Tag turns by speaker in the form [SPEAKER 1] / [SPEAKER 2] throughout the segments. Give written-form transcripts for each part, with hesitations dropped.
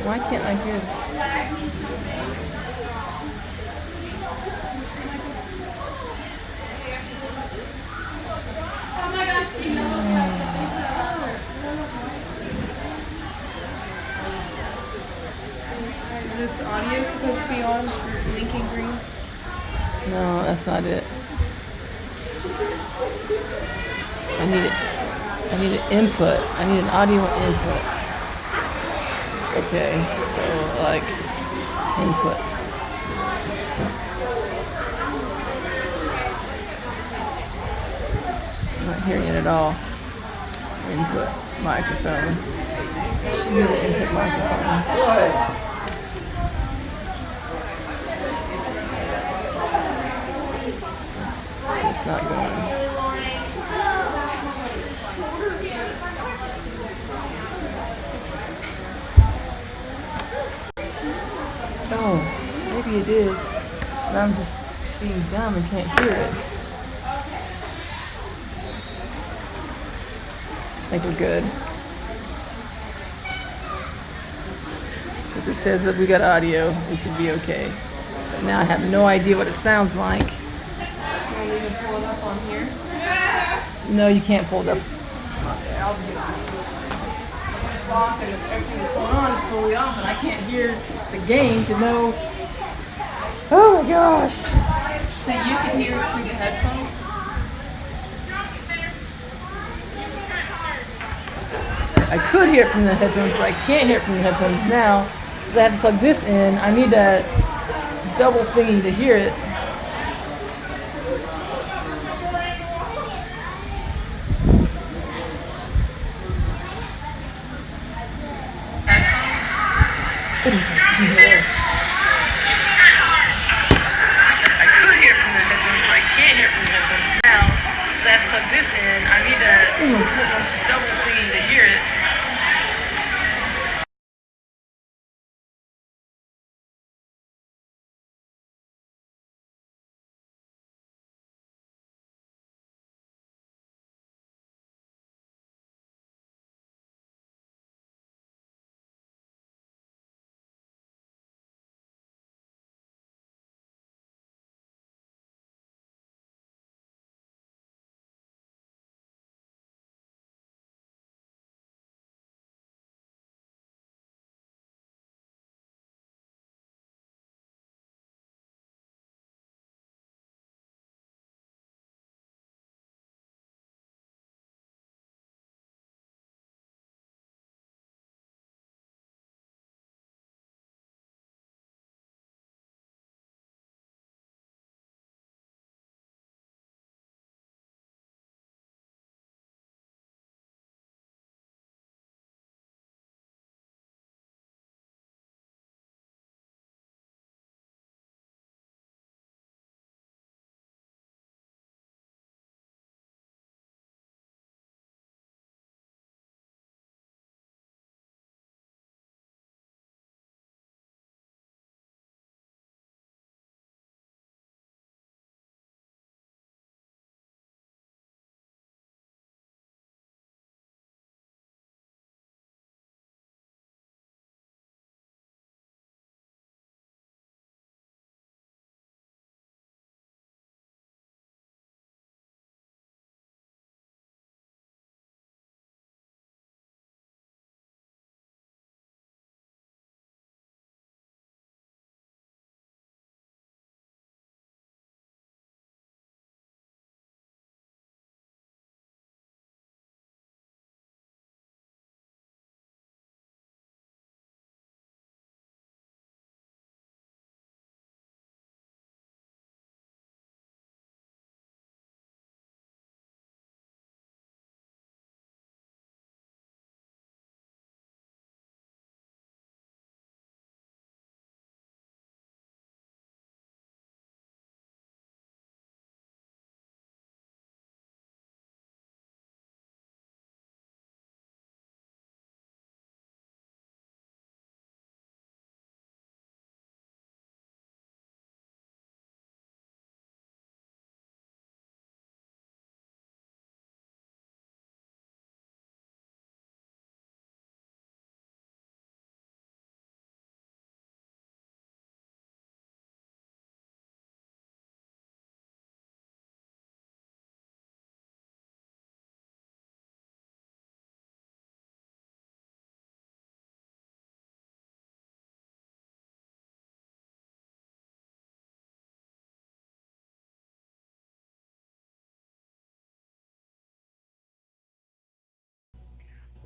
[SPEAKER 1] Why can't I hear this?
[SPEAKER 2] Is this audio supposed to be on? Blinking green?
[SPEAKER 1] No, that's not it. I need it. I need an input. I need an audio input. Okay, so like input. I'm not hearing it at all. Input microphone. Should be the input microphone. It's not going. Oh, maybe it is. But I'm just being dumb and can't hear it. I think we're good. Because it says that we got audio, we should be okay. But now I have no idea what it sounds like.
[SPEAKER 2] Want me to pull it up on here?
[SPEAKER 1] No, you can't pull it up.
[SPEAKER 2] Okay, I'll get on it. Clock and everything that's going on is totally off, and I can't hear
[SPEAKER 1] The game to know. Oh my gosh.
[SPEAKER 2] So you can hear it through the headphones?
[SPEAKER 1] I could hear it from the headphones, but I can't hear it from the headphones now because I have to plug this in. I need that double thingy to hear it. I could hear it from the headphones, but I can't hear it from the headphones now because I have to plug this in. I need that double thingy to hear it.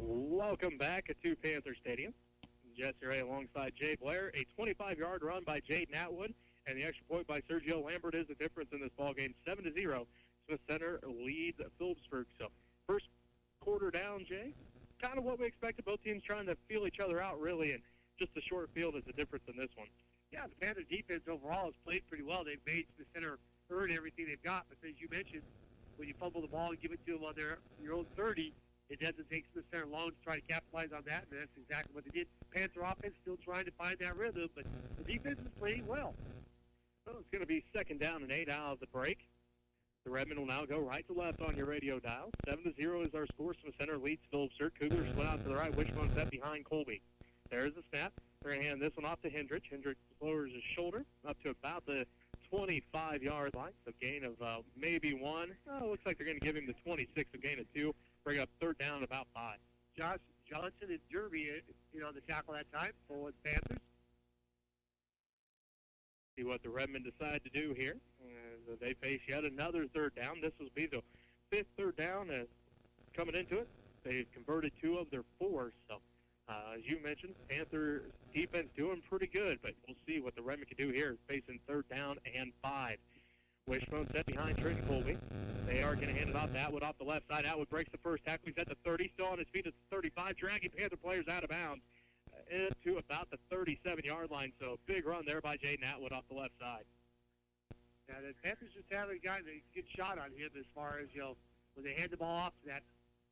[SPEAKER 3] Welcome back to Panther Stadium. Jesse Ray alongside Jay Blair. A 25-yard run by Jaden Atwood, and the extra point by Sergio Lambert is the difference in this ballgame. 7-0. Smith Center leads Phillipsburg. So first quarter down, Jay. Kind of what we expected. Both teams trying to feel each other out, really, and just the short field is the difference in this one.
[SPEAKER 4] Yeah, the Panther defense overall has played pretty well. They've made Smith Center earn everything they've got. But as you mentioned, when you fumble the ball and give it to them on your own 30, it doesn't take Smith Center long to try to capitalize on that, and that's exactly what they did. Panther offense still trying to find that rhythm, but the defense is playing well.
[SPEAKER 3] Well, it's going to be 2nd down and 8 out of the break. The Redmen will now go right to left on your radio dial. 7-0 is our score. Smith Center leads Phillipsburg. Cougars split out to the right. Wishbone set behind Colby. There's the snap. They're going to hand this one off to Hendricks. Hendricks lowers his shoulder up to about the 25-yard line. So gain of maybe 1. Oh, looks like they're going to give him the 26, so gain of 2. Bring up 3rd down about 5.
[SPEAKER 4] Josh Johnson and Derby, on the tackle that time for the Panthers.
[SPEAKER 3] See what the Redmen decide to do here. They face yet another 3rd down. This will be the 5th 3rd down coming into it. They've converted 2 of their 4. So, as you mentioned, Panther defense doing pretty good, but we'll see what the Redmen can do here, facing 3rd down and 5. Wishbone set behind Trenton Colby. They are going to hand it off to Atwood off the left side. Atwood breaks the first tackle. He's at the 30, still on his feet at the 35, dragging Panther players out of bounds into about the 37-yard line. So big run there by Jaden Atwood off the left side.
[SPEAKER 4] Yeah, the Panthers just haven't gotten a good shot on him as far as, when they hand the ball off to that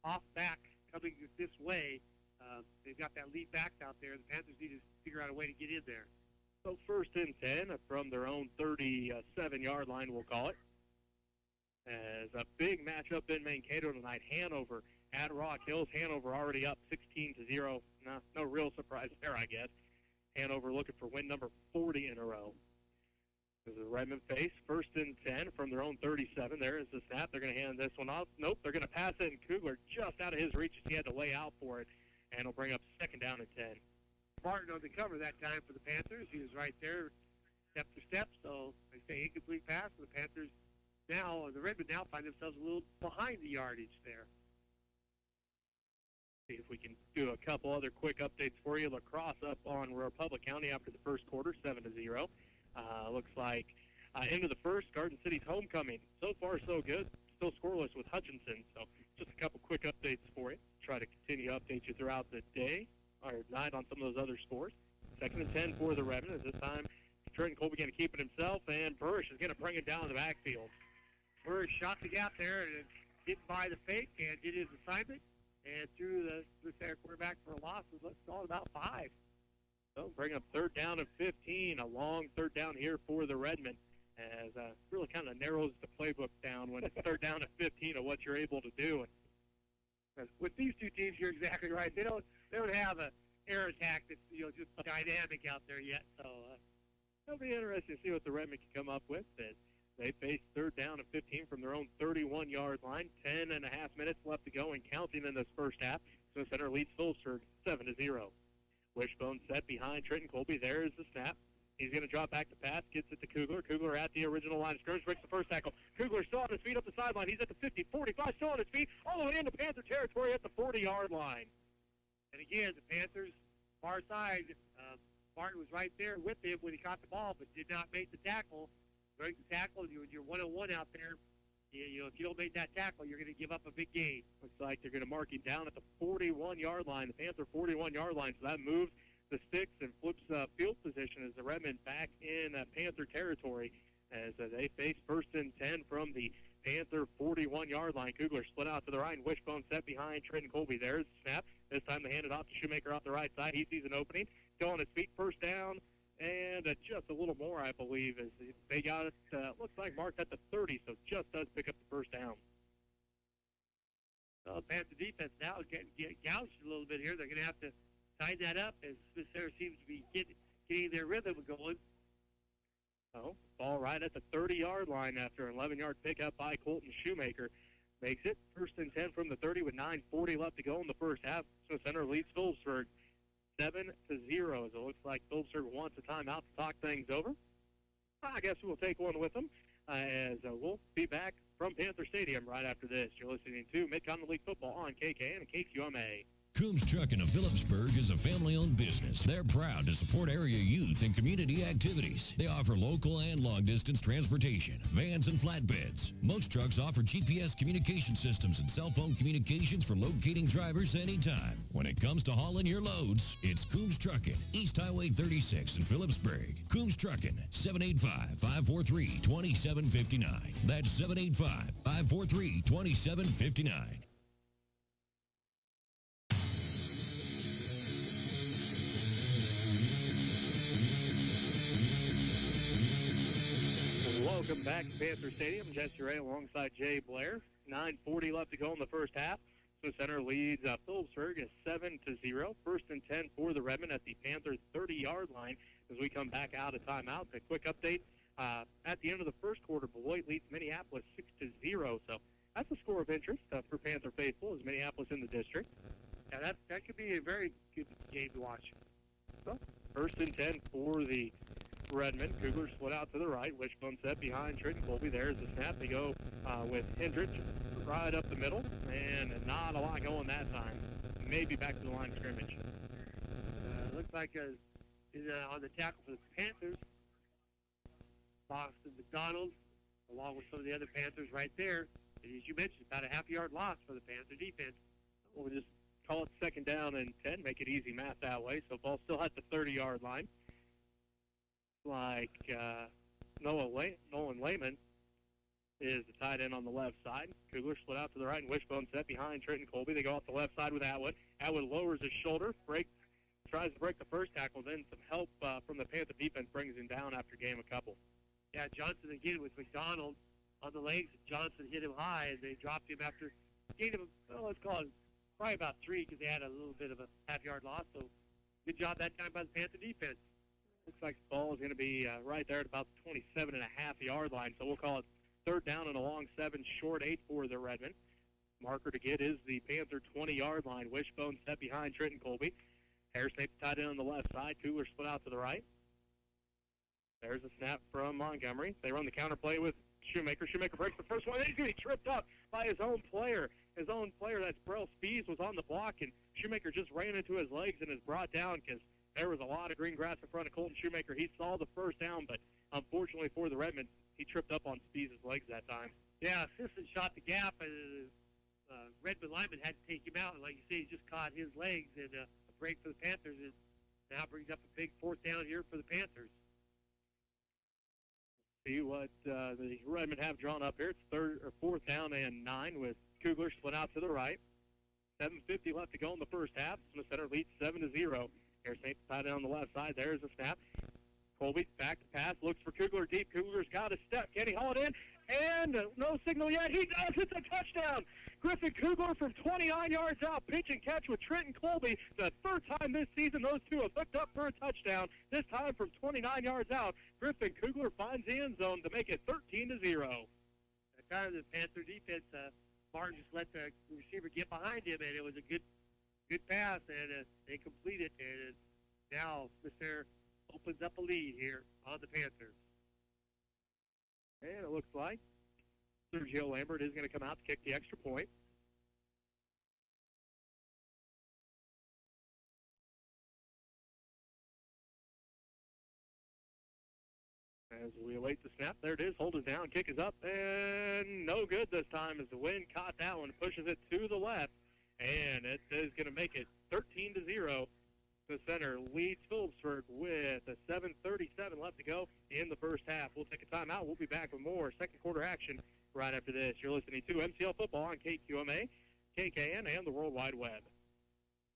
[SPEAKER 4] off back coming this way, they've got that lead back out there. The Panthers need to figure out a way to get in there.
[SPEAKER 3] So 1st and 10 from their own 37-yard line, we'll call it. As a big matchup in Mankato tonight, Hanover at Rock Hills. Hanover already up 16-0. No real surprise there, I guess. Hanover looking for win number 40 in a row. As the Redmen face 1st and 10 from their own 37. There is the snap. They're going to hand this one off. Nope, they're going to pass it, and Kugler just out of his reach as he had to lay out for it. And it'll bring up 2nd down and 10.
[SPEAKER 4] Martin on the cover that time for the Panthers. He was right there, step for step. So they say incomplete pass for the Panthers. Now, the Redmen now find themselves a little behind the yardage there.
[SPEAKER 3] See if we can do a couple other quick updates for you. Lacrosse up on Republic County after the first quarter, 7-0. Looks like into the first, Garden City's homecoming. So far, so good. Still scoreless with Hutchinson. So just a couple quick updates for you. Try to continue to update you throughout the day or night on some of those other scores. 2nd and 10 for the Redmen. This time, Trenton Colby going to keep it himself, and Burrish is going to bring it down in the backfield.
[SPEAKER 4] Burrish shot the gap there and didn't buy the fake and did his assignment and threw the center quarterback for a loss. Let's call it about 5.
[SPEAKER 3] So bring up 3rd down and 15. A long 3rd down here for the Redmen. As really kind of narrows the playbook down when it's 3rd down and 15 of what you're able to do.
[SPEAKER 4] And with these two teams, you're exactly right. They don't have an air attack that's just dynamic out there yet. So
[SPEAKER 3] it'll be interesting to see what the Redmen can come up with. As they face 3rd down and 15 from their own 31-yard line. 10.5 minutes left to go and counting in this first half. So Center leads Phillipsburg 7-0. Wishbone set behind Trenton Colby. There is the snap. He's going to drop back to pass, gets it to Kugler. Kugler at the original line of scrimmage, breaks the first tackle. Kugler still on his feet up the sideline. He's at the 50, 45, still on his feet, all the way into Panther territory at the 40-yard line.
[SPEAKER 4] And again, the Panthers, far side, Martin was right there with him when he caught the ball, but did not make the tackle. Break the tackle, you're 1-on-1 out there. If you don't make that tackle, you're going to give up a big gain.
[SPEAKER 3] Looks like they're going to mark him down at the 41-yard line, the Panther 41-yard line. So that moves the sticks and flips field position as the Redmen back in Panther territory as they face 1st and 10 from the Panther 41-yard line. Kugler split out to the right, and Wishbone set behind Trenton Colby. There's the snap. This time they hand it off to Shoemaker off the right side. He sees an opening. Still on his feet, 1st down, and just a little more, I believe, as they got it, looks like marked at the 30, so just does pick up the 1st down.
[SPEAKER 4] Well, Panther defense now is getting gouged a little bit here. They're going to have to tie that up as Smith Center seems to be getting their rhythm going.
[SPEAKER 3] So, ball right at the 30-yard line after an 11-yard pickup by Colton Shoemaker. Makes it 1st and 10 from the 30 with 9:40 left to go in the first half. Smith Center leads Phillipsburg 7-0 as it looks like Phillipsburg wants a timeout to talk things over. I guess we'll take one with them as we'll be back from Panther Stadium right after this. You're listening to Mid-Continent League Football on KK and KQMA.
[SPEAKER 5] Coombs Trucking of Phillipsburg is a family-owned business. They're proud to support area youth and community activities. They offer local and long-distance transportation, vans and flatbeds. Most trucks offer GPS communication systems and cell phone communications for locating drivers anytime. When it comes to hauling your loads, it's Coombs Trucking, East Highway 36 in Phillipsburg. Coombs Trucking, 785-543-2759. That's 785-543-2759.
[SPEAKER 3] Welcome back to Panther Stadium. Jesse Ray alongside Jay Blair. 9:40 left to go in the first half. Smith Center leads Phillipsburg is 7-0. First and 10 for the Redmen at the Panther 30-yard line as we come back out of timeout. A quick update. At the end of the first quarter, Beloit leads Minneapolis 6-0. So that's a score of interest for Panther faithful as Minneapolis in the district.
[SPEAKER 4] Yeah, that could be a very good game to watch.
[SPEAKER 3] So first and 10 for the Redmond. Cougars split out to the right. Wishbone set behind Trenton Colby. There's the snap. They go with Hendrich right up the middle, and not a lot going that time. Maybe back to the line of scrimmage.
[SPEAKER 4] Looks like on the tackle for the Panthers, Boston McDonald, along with some of the other Panthers right there. And as you mentioned, about a half-yard loss for the Panther defense.
[SPEAKER 3] We'll just call it second down and 10, make it easy math that way. So ball still at the 30-yard line. Like Nolan Lehman is the tight end on the left side. Cougars split out to the right, and Wishbone set behind Trenton Colby. They go off the left side with Atwood. Atwood lowers his shoulder, tries to break the first tackle, then some help from the Panther defense brings him down after game a couple.
[SPEAKER 4] Yeah, Johnson again with McDonald on the legs. Johnson hit him high, and they dropped him after gain of, let's call it probably about 3 because they had a little bit of a half-yard loss. So good job that time by the Panther defense.
[SPEAKER 3] Looks like the ball is going to be right there at about the 27.5-yard line. So we'll call it third down and a long 7, short 8 for the Redmen. Marker to get is the Panther 20-yard line. Wishbone set behind Trenton Colby. Harrison tied in on the left side. Cougars split out to the right. There's a snap from Montgomery. They run the counter play with Shoemaker. Shoemaker breaks the first one. He's going to be tripped up by his own player. His own player, that's Brell Spees, was on the block, and Shoemaker just ran into his legs and is brought down because there was a lot of green grass in front of Colton Shoemaker. He saw the first down, but unfortunately for the Redmen, he tripped up on Spees' legs that time.
[SPEAKER 4] Yeah, Sisson shot the gap, and Redmond lineman had to take him out. And like you say, he just caught his legs, and a break for the Panthers, and now brings up a big fourth down here for the Panthers.
[SPEAKER 3] See what the Redmen have drawn up here. It's fourth down and 9 with Cougars split out to the right. 7:50 left to go in the first half. Smith Center leads 7-0. Harrison tied in on the left side. There's a snap. Colby back to pass. Looks for Kugler deep. Kugler's got a step. Can he haul it in? And no signal yet. He does. It's a touchdown. Griffin Kugler from 29 yards out. Pitch and catch with Trenton Colby. The third time this season those two have hooked up for a touchdown. This time from 29 yards out. Griffin Kugler finds the end zone to make it 13-0.
[SPEAKER 4] That time the Panther defense, Martin just let the receiver get behind him, and it was a good pass, and they complete it, and now Mr. opens up a lead here on the Panthers.
[SPEAKER 3] And it looks like Sergio Lambert is going to come out to kick the extra point. As we await the snap, there it is. Hold it down. Kick is up, and no good this time as the wind caught that one, pushes it to the left. And it is going to make it 13-0. The center leads Phillipsburg with a 7:37 left to go in the first half. We'll take a timeout. We'll be back with more second quarter action right after this. You're listening to MCL Football on KQMA, KKN, and the World Wide Web.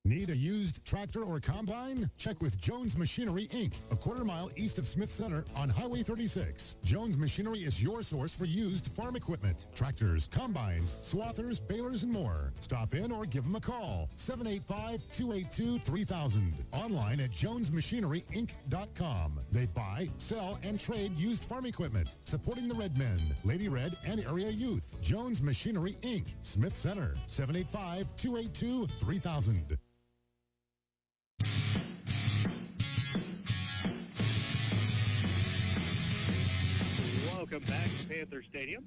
[SPEAKER 6] Need a used tractor or combine? Check with Jones Machinery, Inc., a quarter-mile east of Smith Center on Highway 36. Jones Machinery is your source for used farm equipment, tractors, combines, swathers, balers, and more. Stop in or give them a call, 785-282-3000. Online at jonesmachineryinc.com. They buy, sell, and trade used farm equipment, supporting the Red Men, Lady Red, and area youth. Jones Machinery, Inc., Smith Center, 785-282-3000.
[SPEAKER 3] Welcome back to Panther Stadium.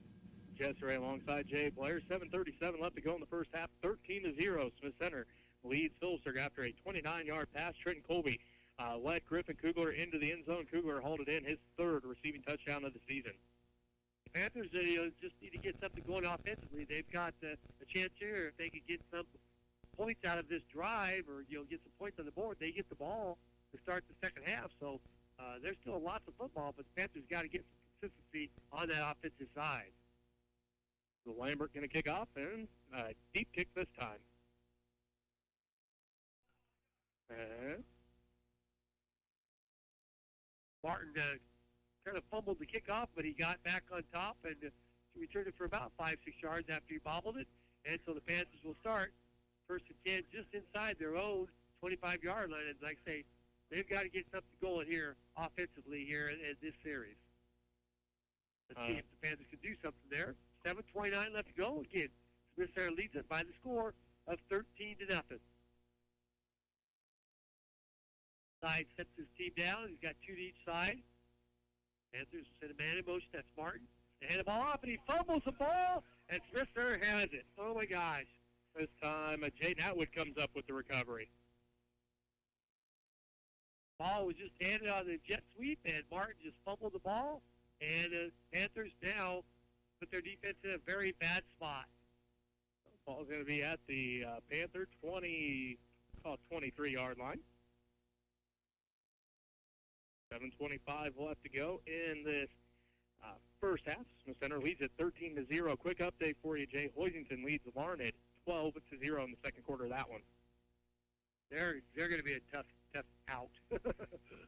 [SPEAKER 3] Jesse Ray alongside Jay Blair. 7:37 left to go in the first half. 13-0. Smith Center leads Phillipsburg after a 29-yard pass. Trenton Colby led Griffin Kugler into the end zone. Kugler hauled it in, his third receiving touchdown of the season.
[SPEAKER 4] The Panthers just need to get something going offensively. They've got a chance here. If they could get some points out of this drive or, get some points on the board, they get the ball to start the second half. So there's still lots of football, but the Panthers got to get some consistency on that offensive side.
[SPEAKER 3] So Lambert going to kick off, and deep kick this time.
[SPEAKER 4] Martin kind of fumbled the kickoff, but he got back on top and returned it for about 5-6 yards after he bobbled it. And so the Panthers will start first and 10 just inside their own 25-yard line. And like I say, they've got to get something going here offensively here in this series. Let's see if the Panthers can do something there. 7:29 left to go. Again, Smith Center leads it by the score of 13-0. Side sets his team down. He's got two to each side. Panthers send a man in motion. That's Martin. They hand the ball off, and he fumbles the ball, and Smith Center has it. Oh, my gosh.
[SPEAKER 3] This time, Jaden Atwood comes up with the recovery.
[SPEAKER 4] Ball was just handed on the jet sweep, and Martin just fumbled the ball. And the Panthers now put their defense in a very bad spot.
[SPEAKER 3] Ball's going to be at the Panther 23-yard line. 7:25 left to go in this first half. Smith Center leads at 13-0. Quick update for you, Jay. Hoisington leads Larned 12-0 in the second quarter of that one.
[SPEAKER 4] They're going to be a tough out.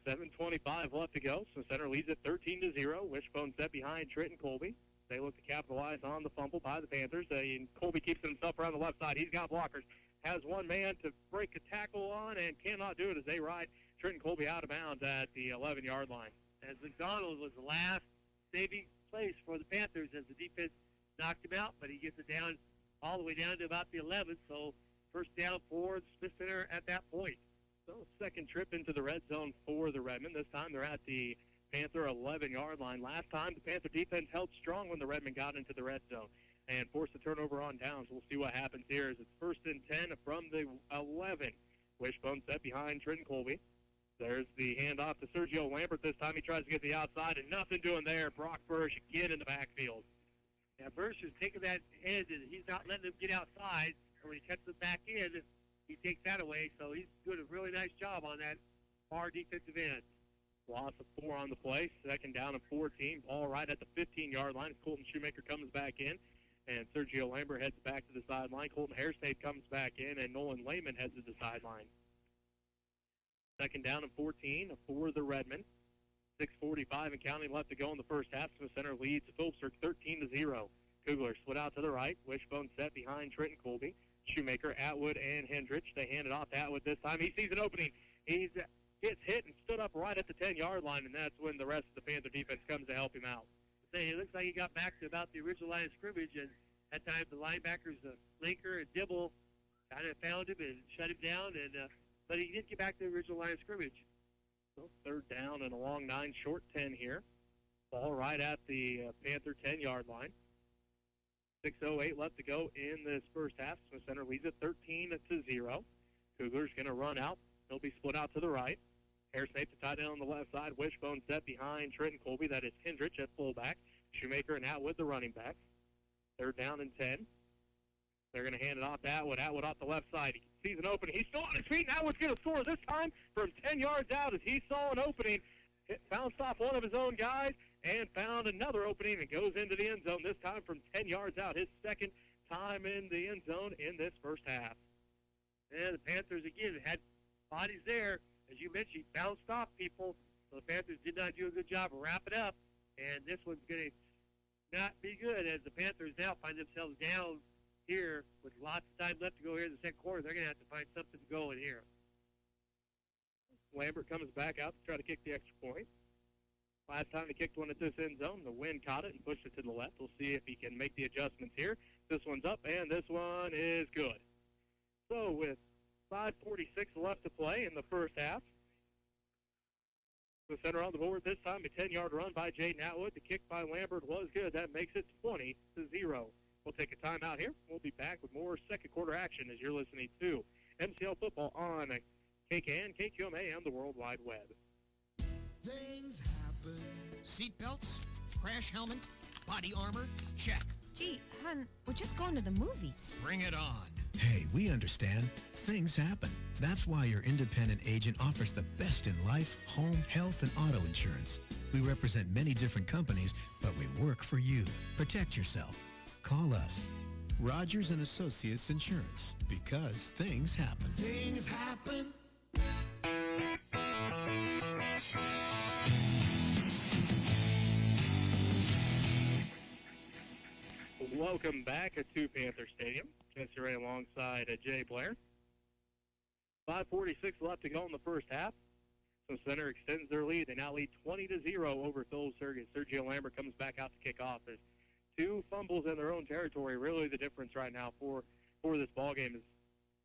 [SPEAKER 3] 7:25 left to go. Smith Center leads at 13-0. Wishbone set behind Trenton Colby. They look to capitalize on the fumble by the Panthers. Colby keeps himself around the left side. He's got blockers. Has one man to break a tackle on and cannot do it as they ride Trenton Colby out of bounds at the 11-yard line.
[SPEAKER 4] As McDonald was the last saving place for the Panthers as the defense knocked him out, but he gets it down all the way down to about the 11th. So first down for the Smith Center at that point.
[SPEAKER 3] So second trip into the red zone for the Redmen. This time they're at the Panther 11-yard line. Last time the Panther defense held strong when the Redmen got into the red zone and forced a turnover on downs. We'll see what happens here as it's first and 10 from the 11. Wishbone set behind Trenton Colby. There's the handoff to Sergio Lambert. This time he tries to get the outside, and nothing doing there. Brock Bursch again in the backfield.
[SPEAKER 4] Yeah, Bursch is taking that edge, and he's not letting him get outside. And when he cuts it back in, he takes that away. So he's doing a really nice job on that far defensive end.
[SPEAKER 3] Loss of 4 on the play. Second down and 14. Ball right at the 15-yard line. Colton Shoemaker comes back in, and Sergio Lambert heads back to the sideline. Colton Hairstate comes back in, and Nolan Lehman heads to the sideline. Second down and 14 for the Redmen. 6:45 and counting left to go in the first half. Smith Center leads Phillipsburg 13-0. Kugler split out to the right. Wishbone set behind Trenton Colby. Shoemaker, Atwood, and Hendrich. They hand it off to Atwood this time. He sees an opening. He gets hit and stood up right at the 10-yard line, and that's when the rest of the Panther defense comes to help him out.
[SPEAKER 4] It looks like he got back to about the original line of scrimmage, and at times the linebackers, Linker and Dibble, kind of found him and shut him down, but he did get back to the original line of scrimmage.
[SPEAKER 3] So third down and a long 9, short 10 here. Ball right at the Panther 10-yard line. 6:08 left to go in this first half. Smith Center leads at 13-0. Kugler's going to run out. He'll be split out to the right. Hairstate to tight end on the left side. Wishbone set behind Trenton Colby. That is Hendrich at fullback. Shoemaker and Atwood, the running backs. Third down and 10. They're going to hand it off to Atwood. Atwood off the left side. He sees an opening. He's still on his feet, and Atwood's going to score this time from 10 yards out as he saw an opening. Bounced off one of his own guys and found another opening and goes into the end zone, this time from 10 yards out. His second time in the end zone in this first half.
[SPEAKER 4] And the Panthers, again, had bodies there. As you mentioned, bounced off people. So the Panthers did not do a good job of wrapping up. And this one's going to not be good as the Panthers now find themselves down here with lots of time left to go here in the second quarter. They're going to have to find something to go in here.
[SPEAKER 3] Lambert comes back out to try to kick the extra point. Last time he kicked one at this end zone, the wind caught it and pushed it to the left. We'll see if he can make the adjustments here. This one's up, and this one is good. So with 5:46 left to play in the first half, the center on the board this time, a 10-yard run by Jaden Atwood. The kick by Lambert was good. That makes it 20-0. We'll take a timeout here. We'll be back with more second quarter action as you're listening to MCL football on KKN, KQMA, and the World Wide Web.
[SPEAKER 7] Things happen.
[SPEAKER 8] Seatbelts, crash helmet, body armor, check.
[SPEAKER 9] Gee, hon, we're just going to the movies.
[SPEAKER 8] Bring it on.
[SPEAKER 7] Hey, we understand. Things happen. That's why your independent agent offers the best in life, home, health, and auto insurance. We represent many different companies, but we work for you. Protect yourself. Call us. Rogers and Associates Insurance, because things happen. Things happen.
[SPEAKER 3] Welcome back to Panther Stadium. Jesse Ray alongside Jay Blair. 5:46 left to go in the first half. So Center extends their lead. They now lead 20-0 over Phillipsburg as Sergio Lambert comes back out to kick off. There's 2 fumbles in their own territory. Really the difference right now for this ball game is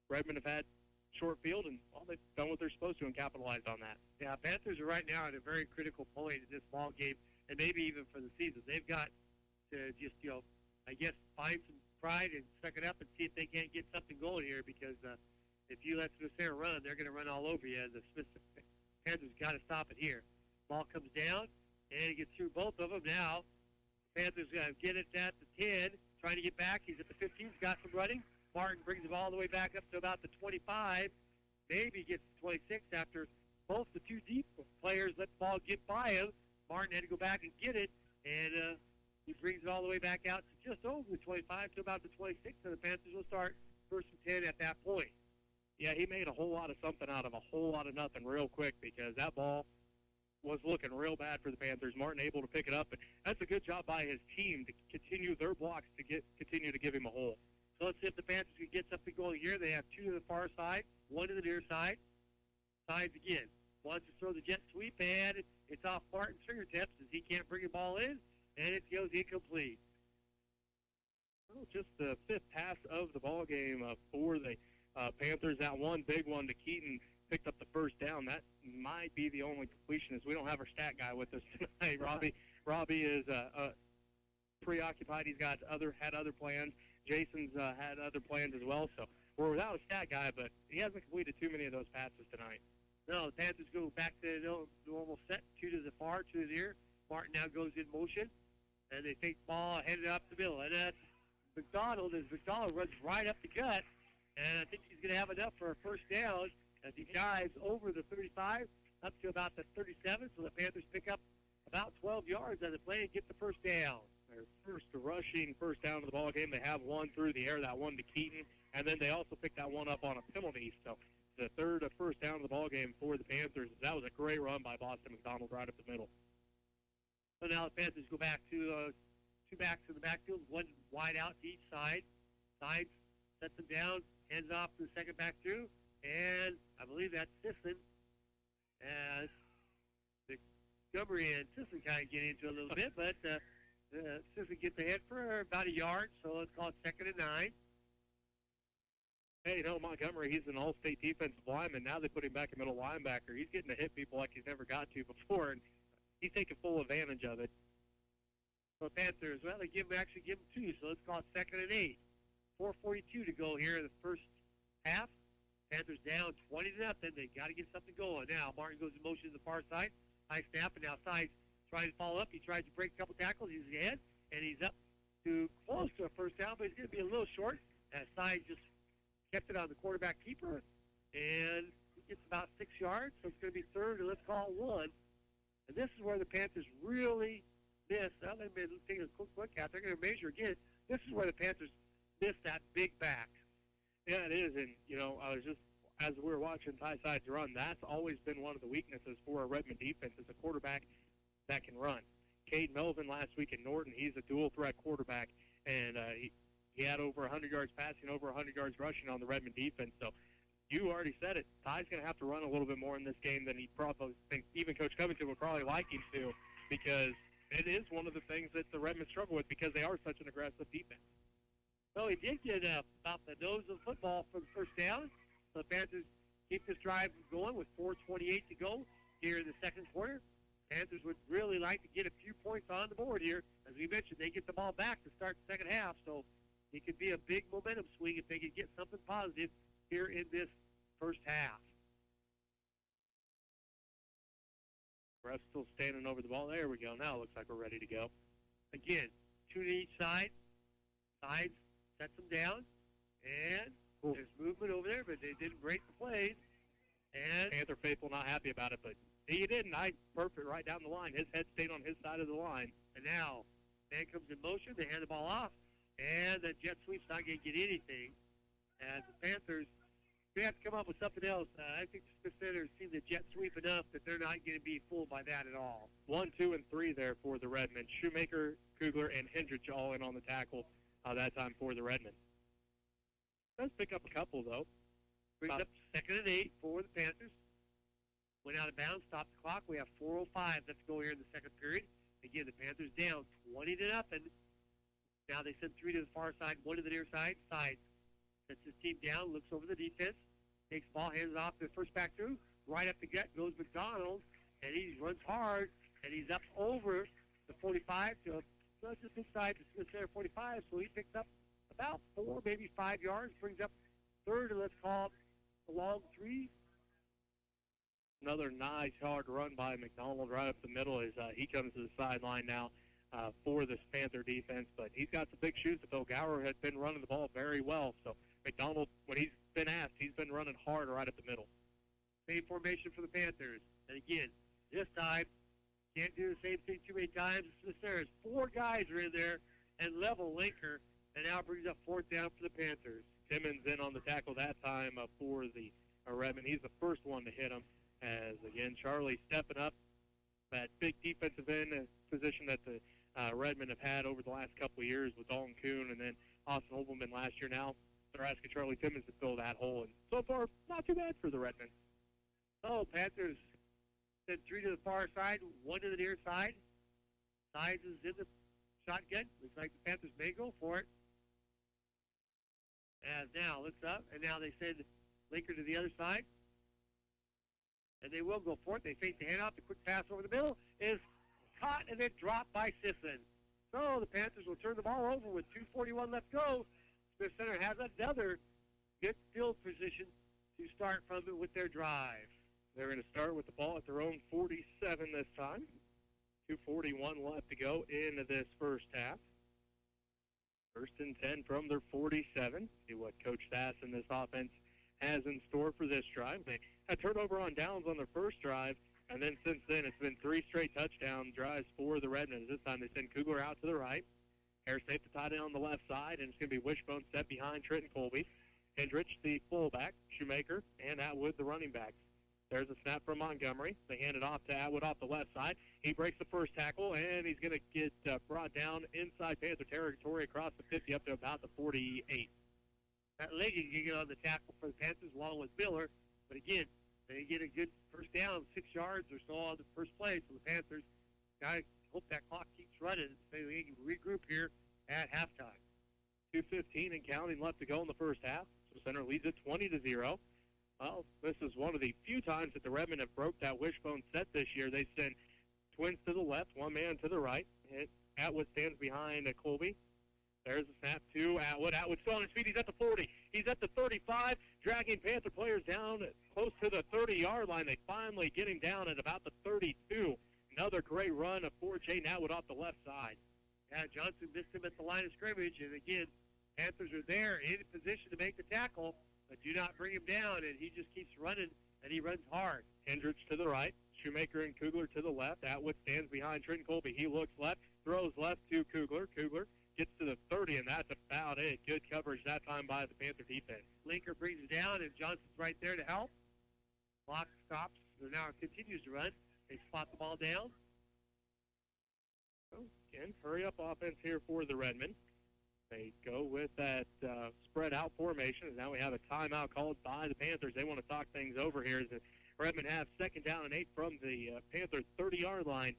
[SPEAKER 3] Redmond have had short field, and well, they've done what they're supposed to and capitalized on that.
[SPEAKER 4] Yeah, Panthers are right now at a very critical point in this ball game, and maybe even for the season. They've got to just, I guess, find some pride and suck it up and see if they can't get something going here, because if you let Smith Center run, they're going to run all over you. And the Smith Panthers got to stop it here. Ball comes down, and it gets through both of them now. Panthers got to get it at the 10, trying to get back. He's at the 15, got some running. Martin brings the ball all the way back up to about the 25. Maybe gets to 26 after both the 2 deep players let the ball get by him. Martin had to go back and get it, and he brings it all the way back out to just over the 25 to about the 26, and the Panthers will start 1st and 10 at that point.
[SPEAKER 3] Yeah, he made a whole lot of something out of a whole lot of nothing real quick, because that ball was looking real bad for the Panthers. Martin able to pick it up, and that's a good job by his team to continue their blocks to continue to give him a hole.
[SPEAKER 4] So let's see if the Panthers can get something going here. They have 2 to the far side, 1 to the near side. Sides again. Wants to throw the jet sweep, and it's off Martin's fingertips as he can't bring the ball in, and it goes incomplete.
[SPEAKER 3] Well, just the 5th pass of the ball game for the Panthers. That one big one to Keaton picked up the first down. That might be the only completion, as we don't have our stat guy with us tonight. Robbie is preoccupied. He's got had other plans. Jason's had other plans as well. So we're without a stat guy, but he hasn't completed too many of those passes tonight.
[SPEAKER 4] No, the Panthers go back to the normal set, 2 to the far, 2 to the near. Martin now goes in motion, and they take the ball headed up the middle. And that's McDonald runs right up the gut, and I think he's going to have enough for a first down as he dives over the 35 up to about the 37. So the Panthers pick up about 12 yards on the play and get the first down.
[SPEAKER 3] Their first rushing first down of the ball game. They have one through the air, that one to Keaton, and then they also picked that one up on a penalty. So the third first down of the ball game for the Panthers. That was a great run by Boston McDonald right up the middle.
[SPEAKER 4] So now the Panthers go back to 2 backs in the backfield, 1 wide out to each side. Sides sets them down, hands off to the second back through, and I believe that's Sisson. As Montgomery and Sisson kind of get into it a little bit, but Sisson gets ahead for about a yard, so let's call it 2nd and 9.
[SPEAKER 3] Hey, Montgomery, he's an all-state defensive lineman. Now they put him back in middle linebacker. He's getting to hit people like he's never got to before, and he's taking full advantage of it.
[SPEAKER 4] So Panthers, well, they actually give him 2, so let's call it 2nd and 8. 4:42 to go here in the first half. Panthers down 20-0. They got to get something going. Now Martin goes in motion to the far side. High snap, and now Sides trying to follow up. He tries to break a couple tackles. He's ahead, and he's up to close to a first down, but he's going to be a little short. As Sides just kept it on the quarterback keeper, and it's about 6 yards, so it's going to be 3rd, and let's call it 1. And this is where the Panthers really missed. Now they've been taking a quick look at. They're going to measure again. This is where the Panthers missed that big back.
[SPEAKER 3] Yeah, it is, and, I was just, as we were watching Ty Sides run, that's always been one of the weaknesses for a Redmond defense is a quarterback that can run. Cade Melvin last week in Norton, he's a dual-threat quarterback, and he had over 100 yards passing, over 100 yards rushing on the Redmond defense. So you already said it. Ty's going to have to run a little bit more in this game than he probably thinks. Even Coach Covington would probably like him to, because it is one of the things that the Redmond struggle with because they are such an aggressive defense.
[SPEAKER 4] So he did get about the nose of the football for the first down. So the Panthers keep this drive going with 4:28 to go here in the second quarter. Panthers would really like to get a few points on the board here. As we mentioned, they get the ball back to start the second half, so it could be a big momentum swing if they can get something positive here in this first half.
[SPEAKER 3] Ref's still standing over the ball. There we go. Now it looks like we're ready to go.
[SPEAKER 4] Again, 2 to each side. Sides sets them down. And there's movement over there, but they didn't break the plays. And
[SPEAKER 3] Panther faithful not happy about it, but he didn't. Perfect right down the line. His head stayed on his side of the line.
[SPEAKER 4] And now, man comes in motion. They hand the ball off. And the jet sweep's not going to get anything. As the Panthers, they have to come up with something else. I think the Smith Center sees the jet sweep enough that they're not going to be fooled by that at all.
[SPEAKER 3] 1, 2, and 3 there for the Redmen. Shoemaker, Kugler, and Hendrich all in on the tackle that time for the Redmen. Does pick up a couple, though.
[SPEAKER 4] Brings up 2nd and 8 for the Panthers. Went out of bounds, stopped the clock. We have 4:05 left to go here in the second period. Again, the Panthers down 20-0. Now they send 3 to the far side, 1 to the near side. Side sets his team down, looks over the defense, takes the ball, hands it off to the first back through. Right up the gut goes McDonald, and he runs hard, and he's up over the 45 to just inside the Smith Center 45. So he picks up about 4, maybe 5 yards, brings up third, and let's call it a long 3.
[SPEAKER 3] Another nice hard run by McDonald right up the middle as he comes to the sideline now for this Panther defense. But he's got some big shoes to fill. Gower had been running the ball very well. So McDonald, when he's been asked, he's been running hard right up the middle.
[SPEAKER 4] Same formation for the Panthers. And again, this time, can't do the same thing too many times. There's 4 guys are in there and level Linker, and now brings up 4th down for the Panthers.
[SPEAKER 3] Timmons in on the tackle that time for the Redmen. He's the first one to hit him. As, again, Charlie stepping up that big defensive end position that the Redmen have had over the last couple of years with Dalton Kuhn and then Austin Holbelman last year. Now they're asking Charlie Timmons to fill that hole. And so far, not too bad for the Redmen.
[SPEAKER 4] So Panthers send 3 to the far side, 1 to the near side. Sides is in the shotgun. Looks like the Panthers may go for it. And now looks up, and now they send Linker to the other side. And they will go for it. They face the handoff. The quick pass over the middle is caught and then dropped by Sisson. So the Panthers will turn the ball over with 2:41 left to go. Smith Center has another good field position to start from it with their drive.
[SPEAKER 3] They're going to start with the ball at their own 47 this time. 2:41 left to go into this first half. 1st and 10 from their 47. See what Coach Sass and this offense has in store for this drive. They had turnover on downs on their first drive, and then since then it's been 3 straight touchdown drives for the Redmen. This time they send Kugler out to the right. Harris safe to tight end on the left side, and it's going to be Wishbone set behind Trenton Colby. Hendrich, the fullback, Shoemaker, and Atwood, the running backs. There's a snap from Montgomery. They hand it off to Atwood off the left side. He breaks the first tackle, and he's going to get brought down inside Panther territory across the 50 up to about the 48.
[SPEAKER 4] That Leggett can get on the tackle for the Panthers along with Miller. But again, they get a good first down, 6 yards or so on the first play. So the Panthers got to hope that clock keeps running so they can regroup here at halftime.
[SPEAKER 3] 2:15 and counting left to go in the first half. So Center leads it 20-0. Well, this is one of the few times that the Redmen have broke that wishbone set this year. They send twins to the left, one man to the right. Atwood stands behind Colby. There's a snap to Atwood. Atwood still on his feet. He's at the 40. He's at the 35, dragging Panther players down close to the 30-yard line. They finally get him down at about the 32. Another great run for Jaden Atwood off the left side.
[SPEAKER 4] Yeah, Johnson missed him at the line of scrimmage, and again, Panthers are there in position to make the tackle, but do not bring him down, and he just keeps running, and he runs hard.
[SPEAKER 3] Hendrich to the right, Shoemaker and Kugler to the left. Atwood stands behind Trenton Colby. He looks left, throws left to Kugler. Kugler gets to the 30, and that's about it. Good coverage that time by the Panther defense.
[SPEAKER 4] Linker brings it down, and Johnson's right there to help. Clock stops, and now it continues to run. They spot the ball down.
[SPEAKER 3] So, again, hurry-up offense here for the Redmen. They go with that spread-out formation, and now we have a timeout called by the Panthers. They want to talk things over here as the Redmen have 2nd down and 8 from the Panther 30-yard line.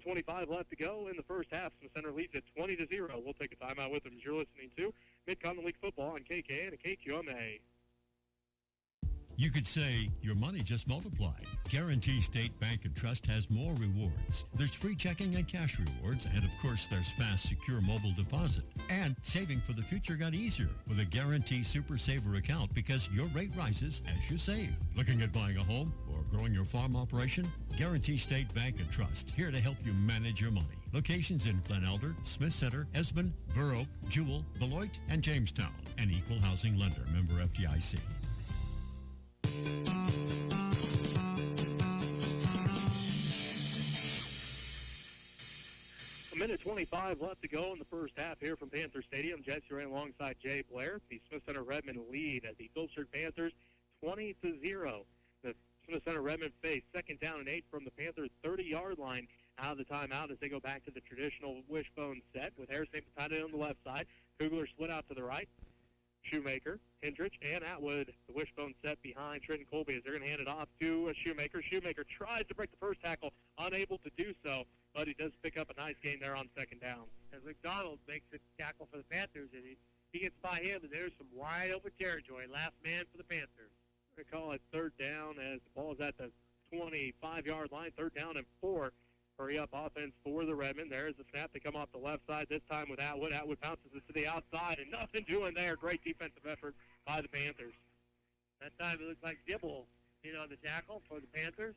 [SPEAKER 3] 25 left to go in the first half. Smith Center leads at 20-0. We'll take a timeout with them as you're listening to Mid-Continent League Football on KKA and KQMA.
[SPEAKER 10] You could say your money just multiplied. Guarantee State Bank and Trust has more rewards. There's free checking and cash rewards, and of course there's fast, secure mobile deposit. And saving for the future got easier with a Guarantee Super Saver account because your rate rises as you save. Looking at buying a home or growing your farm operation? Guarantee State Bank and Trust, here to help you manage your money. Locations in Glen Elder, Smith Center, Esmond, Burr Oak, Jewell, Beloit, and Jamestown. An equal housing lender, member FDIC.
[SPEAKER 3] A minute 25 left to go in the first half here from Panther Stadium. Jesse Ray alongside Jay Blair. The Smith Center Redmond lead at the Phillipsburg Panthers 20-0. The Smith Center Redmond face second down and 8 from the Panthers 30-yard line out of the timeout as they go back to the traditional wishbone set with Harrison Patata on the left side. Kugler split out to the right. Shoemaker, Hendrich, and Atwood, the wishbone set behind Trenton Colby as they're going to hand it off to Shoemaker. Shoemaker tries to break the first tackle, unable to do so, but he does pick up a nice gain there on second down.
[SPEAKER 4] As McDonald makes the tackle for the Panthers, and he gets by him, and there's some wide open territory. Last man for the Panthers.
[SPEAKER 3] We're going to call it third down as the ball is at the 25-yard line, third down and 4. Hurry up offense for the Redmond. There's the snap. They come off the left side, this time with Atwood. Atwood bounces it to the outside, and nothing doing there. Great defensive effort by the Panthers.
[SPEAKER 4] That time it looks like Dibble on the tackle for the Panthers.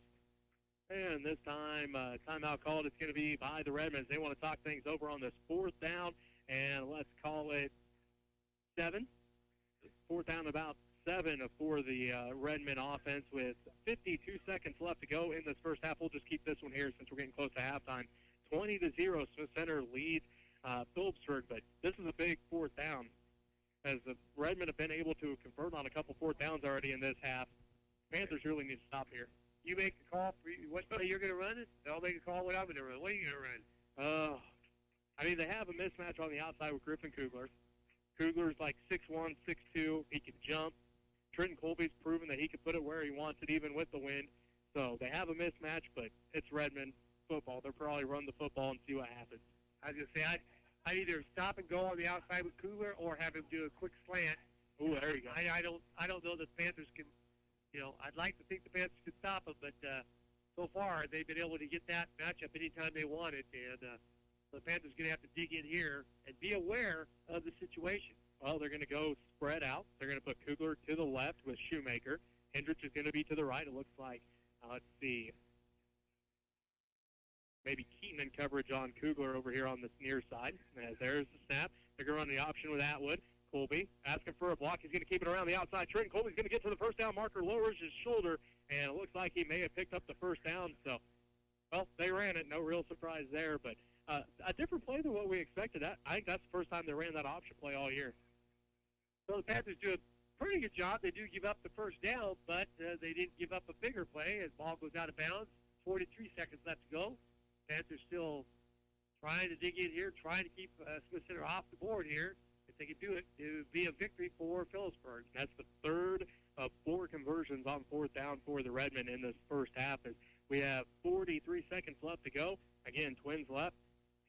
[SPEAKER 3] And this time, timeout called. It's going to be by the Redmonds. They want to talk things over on this fourth down, and let's call it 7. Fourth down, about 7 for the Redmond offense with 52 seconds left to go in this first half. We'll just keep this one here since we're getting close to halftime. 20-0, Smith Center leads Phillipsburg, but this is a big fourth down as the Redmond have been able to convert on a couple fourth downs already in this half. Panthers really need to stop here.
[SPEAKER 4] You make the call for what play you're going to run it. They'll make a call what I'm going to run. What are you going to run?
[SPEAKER 3] They have a mismatch on the outside with Griffin Kugler. Kugler's like 6'1", 6'2". He can jump. Trenton Colby's proven that he can put it where he wants it, even with the wind. So they have a mismatch, but it's Redmond football. They'll probably run the football and see what happens.
[SPEAKER 4] I was going to say, I'd either stop and go on the outside with Kugler or have him do a quick slant.
[SPEAKER 3] Ooh, there you go.
[SPEAKER 4] I don't know that the Panthers can. I'd like to think the Panthers could stop them, but so far they've been able to get that matchup anytime they want it, and the Panthers are going to have to dig in here and be aware of the situation.
[SPEAKER 3] Well, they're going to go spread out. They're going to put Kugler to the left with Shoemaker. Hendrich is going to be to the right. It looks like, let's see, maybe Keaton in coverage on Kugler over here on this near side. As there's the snap. They're going to run the option with Atwood. Colby asking for a block. He's going to keep it around the outside. Trenton Colby's going to get to the first down marker, lowers his shoulder, and it looks like he may have picked up the first down. So, well, they ran it. No real surprise there, but a different play than what we expected. I think that's the first time they ran that option play all year.
[SPEAKER 4] So the Panthers do a pretty good job. They do give up the first down, but they didn't give up a bigger play as ball goes out of bounds. 43 seconds left to go. Panthers still trying to dig in here, trying to keep Smith Center off the board here. If they can do it, it would be a victory for Phillipsburg.
[SPEAKER 3] That's the third of 4 conversions on fourth down for the Redmond in this first half. As we have 43 seconds left to go. Again, Twins left.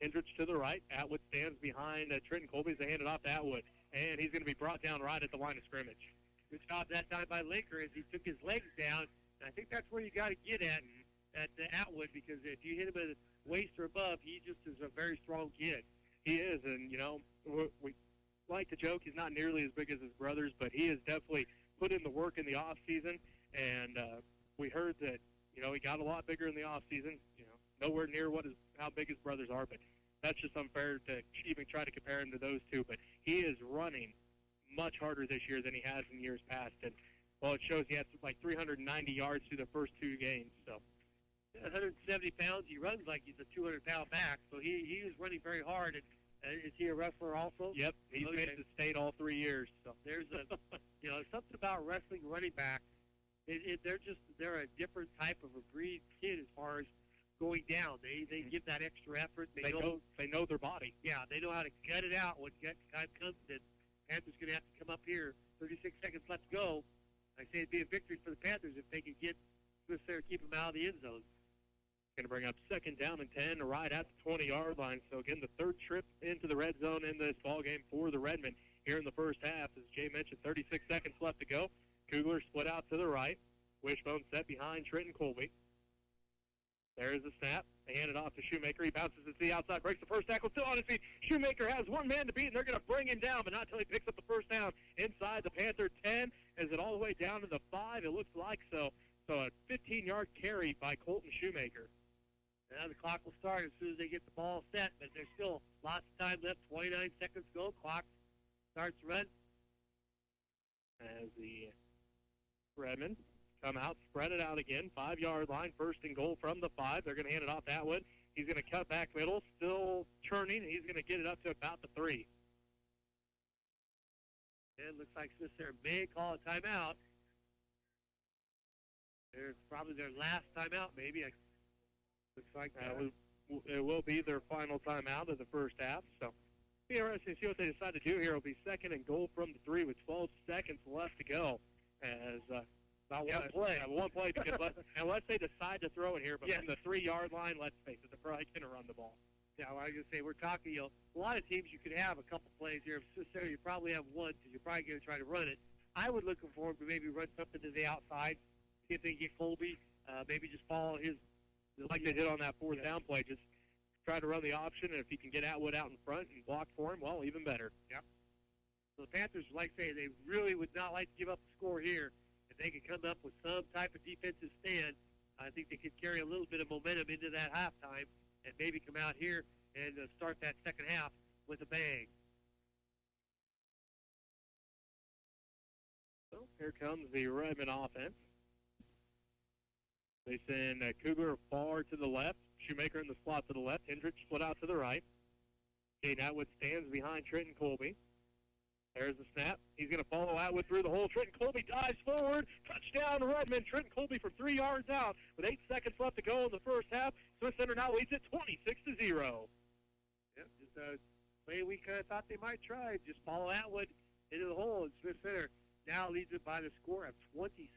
[SPEAKER 3] Hendrich to the right. Atwood stands behind Trenton Colby as they hand it off to Atwood. And he's going to be brought down right at the line of scrimmage.
[SPEAKER 4] Good job that time by Linker as he took his legs down. And I think that's where you got to get at Atwood, because if you hit him at waist or above, he just is a very strong kid.
[SPEAKER 3] He is, and, we like to joke he's not nearly as big as his brothers, but he has definitely put in the work in the off season. And we heard that, he got a lot bigger in the off season. Nowhere near how big his brothers are, but that's just unfair to even try to compare him to those two. But he is running much harder this year than he has in years past. And, well, it shows he had like 390 yards through the first 2 games. So
[SPEAKER 4] 170 pounds. He runs like he's a 200-pound back. So he is running very hard. And is he a wrestler also?
[SPEAKER 3] Yep. He's been to state all 3 years. So
[SPEAKER 4] there's something about wrestling running back. They're a different type of a breed kid as far as going down. They give that extra effort.
[SPEAKER 3] They know their body.
[SPEAKER 4] Yeah, they know how to gut it out when time comes. And Panthers going to have to come up here. 36 seconds left to go. I say it'd be a victory for the Panthers if they could get Smith Center, keep them out of the end zone.
[SPEAKER 3] Going to bring up second down and 10 right at the 20-yard line. So, again, the third trip into the red zone in this ball game for the Redmond here in the first half. As Jay mentioned, 36 seconds left to go. Kugler split out to the right. Wishbone set behind Trenton Colby. There's the snap. They hand it off to Shoemaker. He bounces it to the outside, breaks the first tackle, still on his feet. Shoemaker has one man to beat, and they're going to bring him down, but not until he picks up the first down inside the Panther 10. Is it all the way down to the 5? It looks like so. So a 15-yard carry by Colton Shoemaker.
[SPEAKER 4] Now the clock will start as soon as they get the ball set, but there's still lots of time left. 29 seconds to go. Clock starts to run.
[SPEAKER 3] As the Redmond come out, spread it out again. 5-yard line, first and goal from the 5. They're going to hand it off Atwood. He's going to cut back middle, still churning. He's going to get it up to about the 3.
[SPEAKER 4] And it looks like Smith Center may call a timeout. It's probably their last timeout, maybe. Looks like
[SPEAKER 3] it will be their final timeout of the first half. So be interesting to see what they decide to do here. It'll be second and goal from the 3 with 12 seconds left to go. As about one play. Unless they decide to throw it here, but from the 3-yard line, let's face it, they're probably going to run the ball.
[SPEAKER 4] Yeah, well, I was going to say, we're talking, a lot of teams you could have a couple plays here. If Center, you probably have one because you're probably going to try to run it. I would look for him to maybe run something to the outside, see if they can get Colby, maybe just follow his.
[SPEAKER 3] Like they did on that 4th down play, just try to run the option, and if you can get Atwood out in front and block for him, well, even better.
[SPEAKER 4] Yep. So the Panthers, like I say, they really would not like to give up the score here. If they could come up with some type of defensive stand, I think they could carry a little bit of momentum into that halftime and maybe come out here and start that second half with a bang.
[SPEAKER 3] So here comes the Redmond offense. They send Kugler far to the left. Shoemaker in the slot to the left. Hendricks split out to the right. Caden Atwood stands behind Trenton Colby. There's the snap. He's going to follow Atwood through the hole. Trenton Colby dives forward. Touchdown Redmond. Trenton Colby for 3 yards out with 8 seconds left to go in the first half. Smith Center now leads it 26-0.
[SPEAKER 4] Yep, just a way we kind of thought they might try. Just follow Atwood into the hole, and Smith Center now leads it by the score of 26-0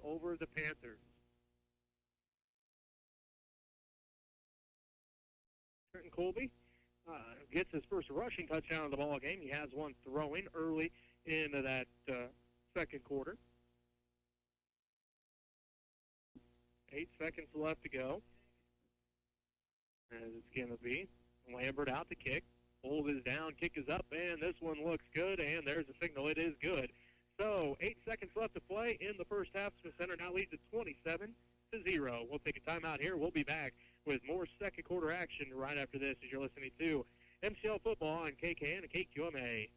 [SPEAKER 4] over the Panthers.
[SPEAKER 3] Trenton Colby gets his first rushing touchdown of the ball game. He has one throwing early into that second quarter. 8 seconds left to go. As it's going to be Lambert out to kick. Hold is down, kick is up, and this one looks good, and there's a signal it is good. So 8 seconds left to play in the first half. Smith Center now leads at 27-0. We'll take a timeout here. We'll be back with more second quarter action right after this as you're listening to MCL Football on KKN and KQMA.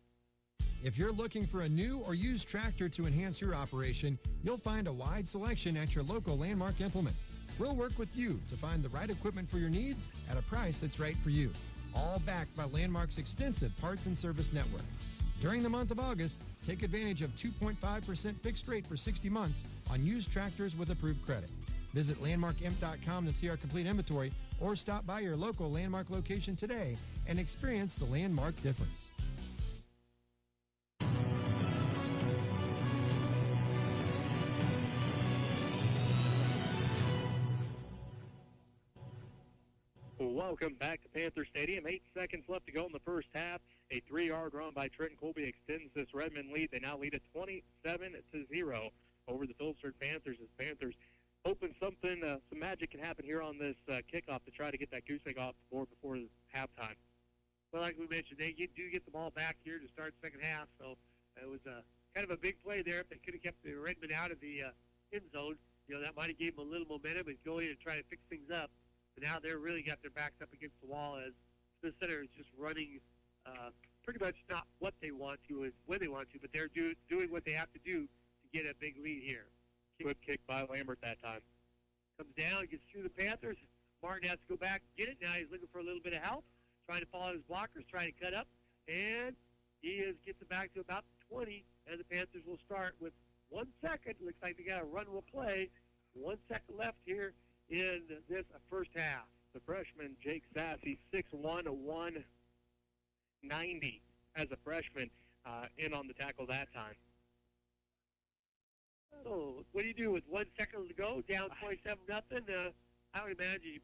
[SPEAKER 11] If you're looking for a new or used tractor to enhance your operation, you'll find a wide selection at your local Landmark Implement. We'll work with you to find the right equipment for your needs at a price that's right for you, all backed by Landmark's extensive parts and service network. During the month of August, take advantage of 2.5% fixed rate for 60 months on used tractors with approved credit. Visit landmarkimp.com to see our complete inventory or stop by your local Landmark location today and experience the Landmark difference.
[SPEAKER 3] Welcome back to Panther Stadium. 8 seconds left to go in the first half. A 3-yard run by Trenton Colby extends this Redmond lead. They now lead at 27-0 over the Phillipsburg Panthers as Panthers hoping some magic can happen here on this kickoff to try to get that goose egg off the board before halftime.
[SPEAKER 4] Well, like we mentioned, they do get the ball back here to start the second half, so it was kind of a big play there. If they could have kept the Redmond out of the end zone, that might have gave them a little momentum and go in and try to fix things up. But now they're really got their backs up against the wall as Smith Center is just running pretty much not what they want to and when they want to, but they're doing what they have to do to get a big lead here.
[SPEAKER 3] Good kick by Lambert that time.
[SPEAKER 4] Comes down, gets through the Panthers. Martin has to go back and get it. Now he's looking for a little bit of help, trying to follow his blockers, trying to cut up, and he gets it back to about 20, and the Panthers will start with 1 second. Looks like they got a run will play. 1 second left here in this first half.
[SPEAKER 3] The freshman, Jake Sassy, 6'1", 190 as a freshman in on the tackle that time.
[SPEAKER 4] So what do you do with 1 second to go, down 27-0? I would imagine you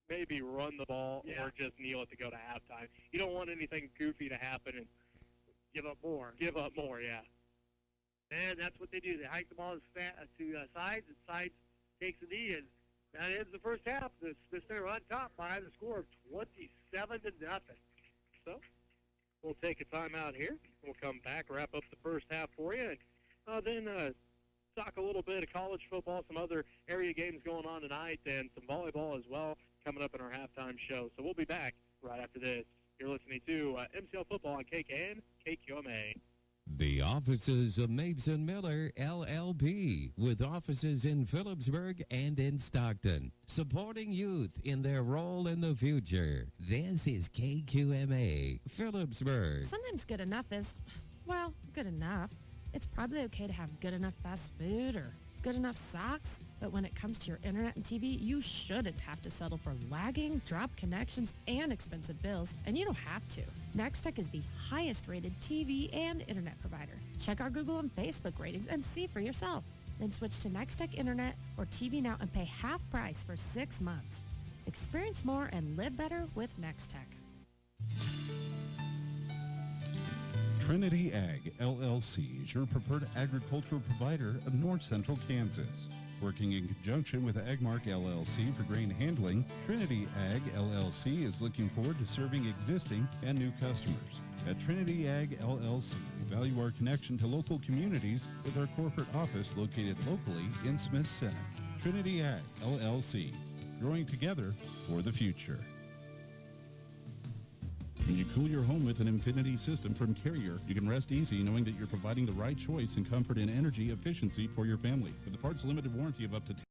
[SPEAKER 3] maybe run the ball or just kneel it to go to halftime. You don't want anything goofy to happen and
[SPEAKER 4] give up more.
[SPEAKER 3] Give up more, yeah.
[SPEAKER 4] And that's what they do. They hike the ball to sides, and sides takes the knee, and that ends the first half. The Smith Center on top by the score of 27-0. So we'll take a timeout here. We'll come back, wrap up the first half for you, and then talk a little bit of college football, some other area games going on tonight, and some volleyball as well coming up in our halftime show. So we'll be back right after this. You're listening to MCL Football on KKN, KQMA.
[SPEAKER 12] The offices of Mapes and Miller, LLP, with offices in Phillipsburg and in Stockton, supporting youth in their role in the future. This is KQMA, Phillipsburg.
[SPEAKER 13] Sometimes good enough is, well, good enough. It's probably okay to have good enough fast food or good enough socks, but when it comes to your internet and TV, you shouldn't have to settle for lagging, dropped connections, and expensive bills, and you don't have to. Nextech is the highest rated TV and internet provider. Check our Google and Facebook ratings and see for yourself. Then switch to Nextech Internet or TV Now and pay half price for 6 months. Experience more and live better with Nextech.
[SPEAKER 14] Trinity Ag, LLC is your preferred agricultural provider of north central Kansas. Working in conjunction with Agmark LLC for grain handling, Trinity Ag LLC is looking forward to serving existing and new customers. At Trinity Ag LLC, we value our connection to local communities with our corporate office located locally in Smith Center. Trinity Ag LLC, growing together for the future.
[SPEAKER 15] When you cool your home with an Infinity system from Carrier, you can rest easy knowing that you're providing the right choice in comfort and energy efficiency for your family. With the parts limited warranty of up to 10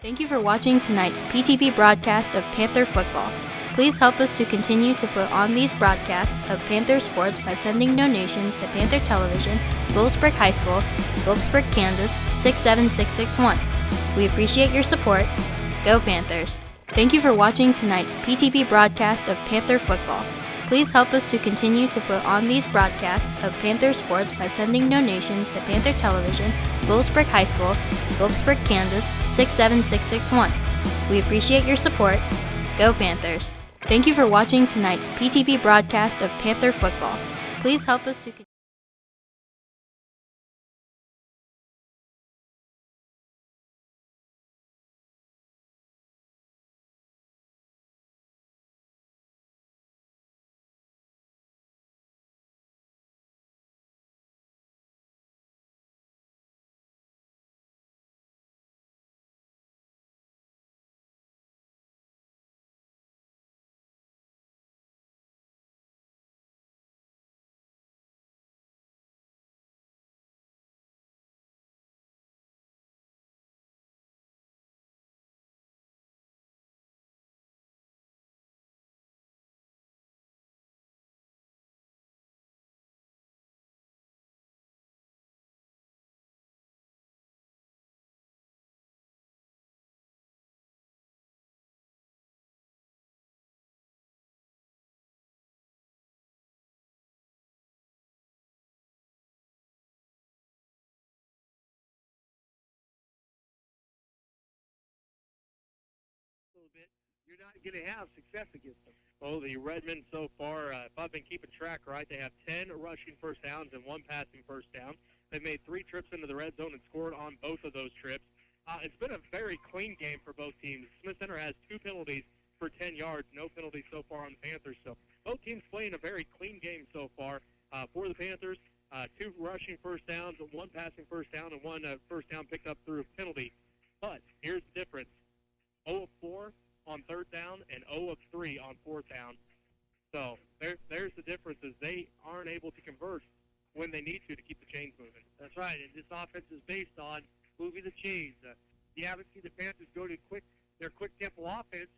[SPEAKER 16] Thank you for watching tonight's PTV broadcast of Panther football. Please help us to continue to put on these broadcasts of Panther sports by sending donations to Panther Television, Phillipsburg High School, Phillipsburg, Kansas 67661. We appreciate your support. Go Panthers! Thank you for watching tonight's PTV broadcast of Panther football. Please help us to continue to put on these broadcasts of Panther sports by sending donations to Panther Television, Phillipsburg High School, Phillipsburg, Kansas 67661. We appreciate your support. Go Panthers! Thank you for watching tonight's PTV broadcast of Panther football. Please help us to
[SPEAKER 4] bit, you're not going to have success against them.
[SPEAKER 3] Well, the Redmen so far, if I've been keeping track right, they have 10 rushing first downs and 1 passing first down. They've made 3 trips into the red zone and scored on both of those trips. It's been a very clean game for both teams. Smith Center has 2 penalties for 10 yards, no penalties so far on the Panthers. So both teams playing a very clean game so far for the Panthers. 2 rushing first downs, 1 passing first down, and 1 first down picked up through a penalty. But here's the difference. 0 of 4 on third down and 0 of 3 on fourth down. So there's the difference is they aren't able to convert when they need to keep the chains moving.
[SPEAKER 4] That's right, and this offense is based on moving the chains. You haven't seen the Panthers go to their quick tempo offense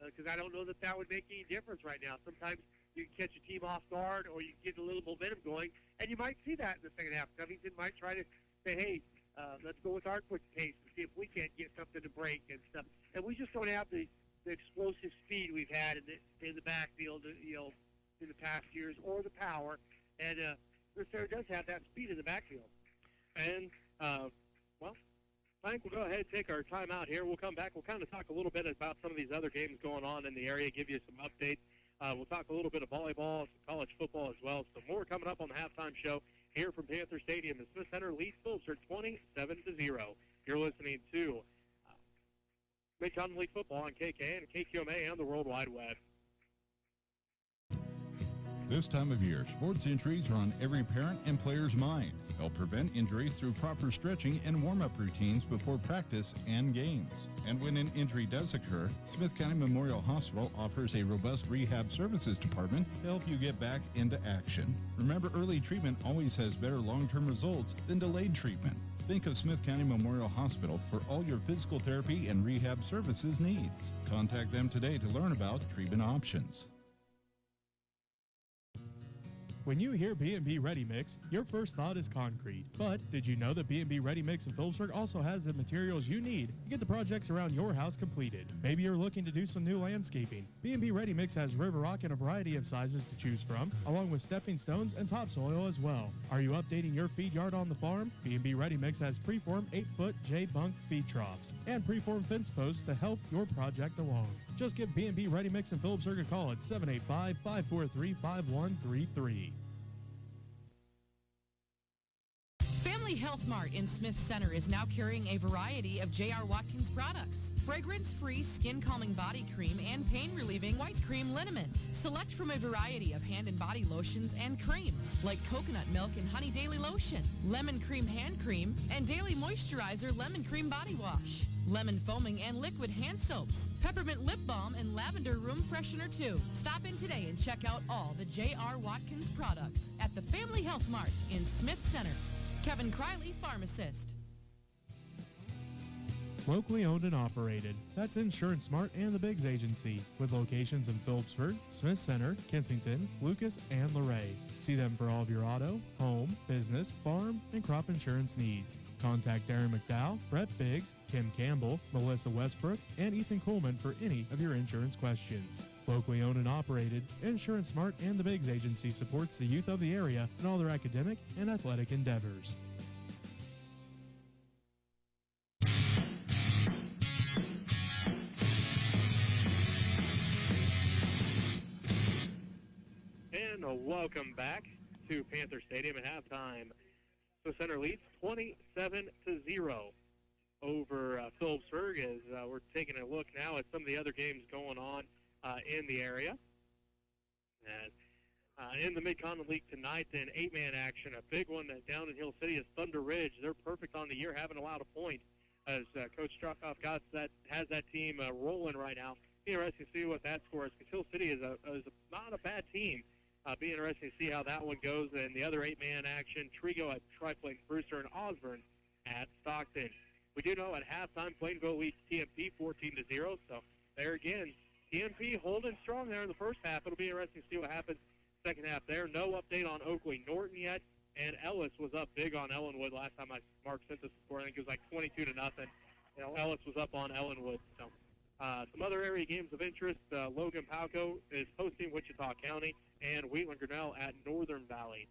[SPEAKER 4] because I don't know that would make any difference right now. Sometimes you can catch a team off guard or you can get a little momentum going, and you might see that in the second half. Covington might try to say, hey, let's go with our quick pace and see if we can't get something to break and stuff. And we just don't have the explosive speed we've had in the backfield, in the past years, or the power. And Smith Center does have that speed in the backfield.
[SPEAKER 3] And, I think we'll go ahead and take our time out here. We'll come back. We'll kind of talk a little bit about some of these other games going on in the area, give you some updates. We'll talk a little bit of volleyball, some college football as well. So more coming up on the halftime show here from Panther Stadium. The Smith Center leads Phillipsburg 27-0. You're listening to Mid-Continent League Football on KK and KQMA and the World Wide Web.
[SPEAKER 14] This time of year, sports injuries are on every parent and player's mind. Help prevent injuries through proper stretching and warm-up routines before practice and games. And when an injury does occur, Smith County Memorial Hospital offers a robust rehab services department to help you get back into action. Remember, early treatment always has better long-term results than delayed treatment. Think of Smith County Memorial Hospital for all your physical therapy and rehab services needs. Contact them today to learn about treatment options.
[SPEAKER 17] When you hear B&B Ready Mix, your first thought is concrete. But did you know that B&B Ready Mix in Phillipsburg also has the materials you need to get the projects around your house completed? Maybe you're looking to do some new landscaping. B&B Ready Mix has river rock in a variety of sizes to choose from, along with stepping stones and topsoil as well. Are you updating your feed yard on the farm? B&B Ready Mix has preformed 8-foot J-bunk feed troughs and preformed fence posts to help your project along. Just give B&B Ready Mix in Phillipsburg a call at 785-543-5133.
[SPEAKER 18] Family Health Mart in Smith Center is now carrying a variety of J.R. Watkins products. Fragrance-free skin-calming body cream and pain-relieving white cream liniments. Select from a variety of hand and body lotions and creams, like coconut milk and honey daily lotion, lemon cream hand cream, and daily moisturizer lemon cream body wash. Lemon foaming and liquid hand soaps, peppermint lip balm, and lavender room freshener too. Stop in today and check out all the J.R. Watkins products at the Family Health Mart in Smith Center. Kevin Criley, pharmacist.
[SPEAKER 17] Locally owned and operated. That's Insurance Smart and the Biggs Agency, with locations in Phillipsburg, Smith Center, Kensington, Lucas, and Luray. See them for all of your auto, home, business, farm, and crop insurance needs. Contact Darren McDowell, Brett Biggs, Kim Campbell, Melissa Westbrook, and Ethan Coleman for any of your insurance questions. Locally owned and operated, Insurance Smart and the Biggs Agency supports the youth of the area in all their academic and athletic endeavors.
[SPEAKER 3] And welcome back to Panther Stadium at halftime. Smith Center leads 27-0 over Phillipsburg as we're taking a look now at some of the other games going on in the area. And in the Mid-Continent League tonight, then 8-man action, a big one down in Hill City is Thunder Ridge. They're perfect on the year, haven't allowed a point as Coach Struckoff has that team rolling right now. Be interesting to see what that score is because Hill City is not a bad team. Be interesting to see how that one goes. And the other 8-man action, Trigo at Tri-Plains Brewster and Osborne at Stockton. We do know at halftime, Plainville leads TMP 14-0. So there again, TMP holding strong there in the first half. It'll be interesting to see what happens second half there. No update on Oakley Norton yet. And Ellis was up big on Ellenwood last time Mark sent us the score. I think it was like 22-0. Ellis was up on Ellenwood. So some other area games of interest. Logan Palco is hosting Wichita County and Wheatland Grinnell at Northern Valley.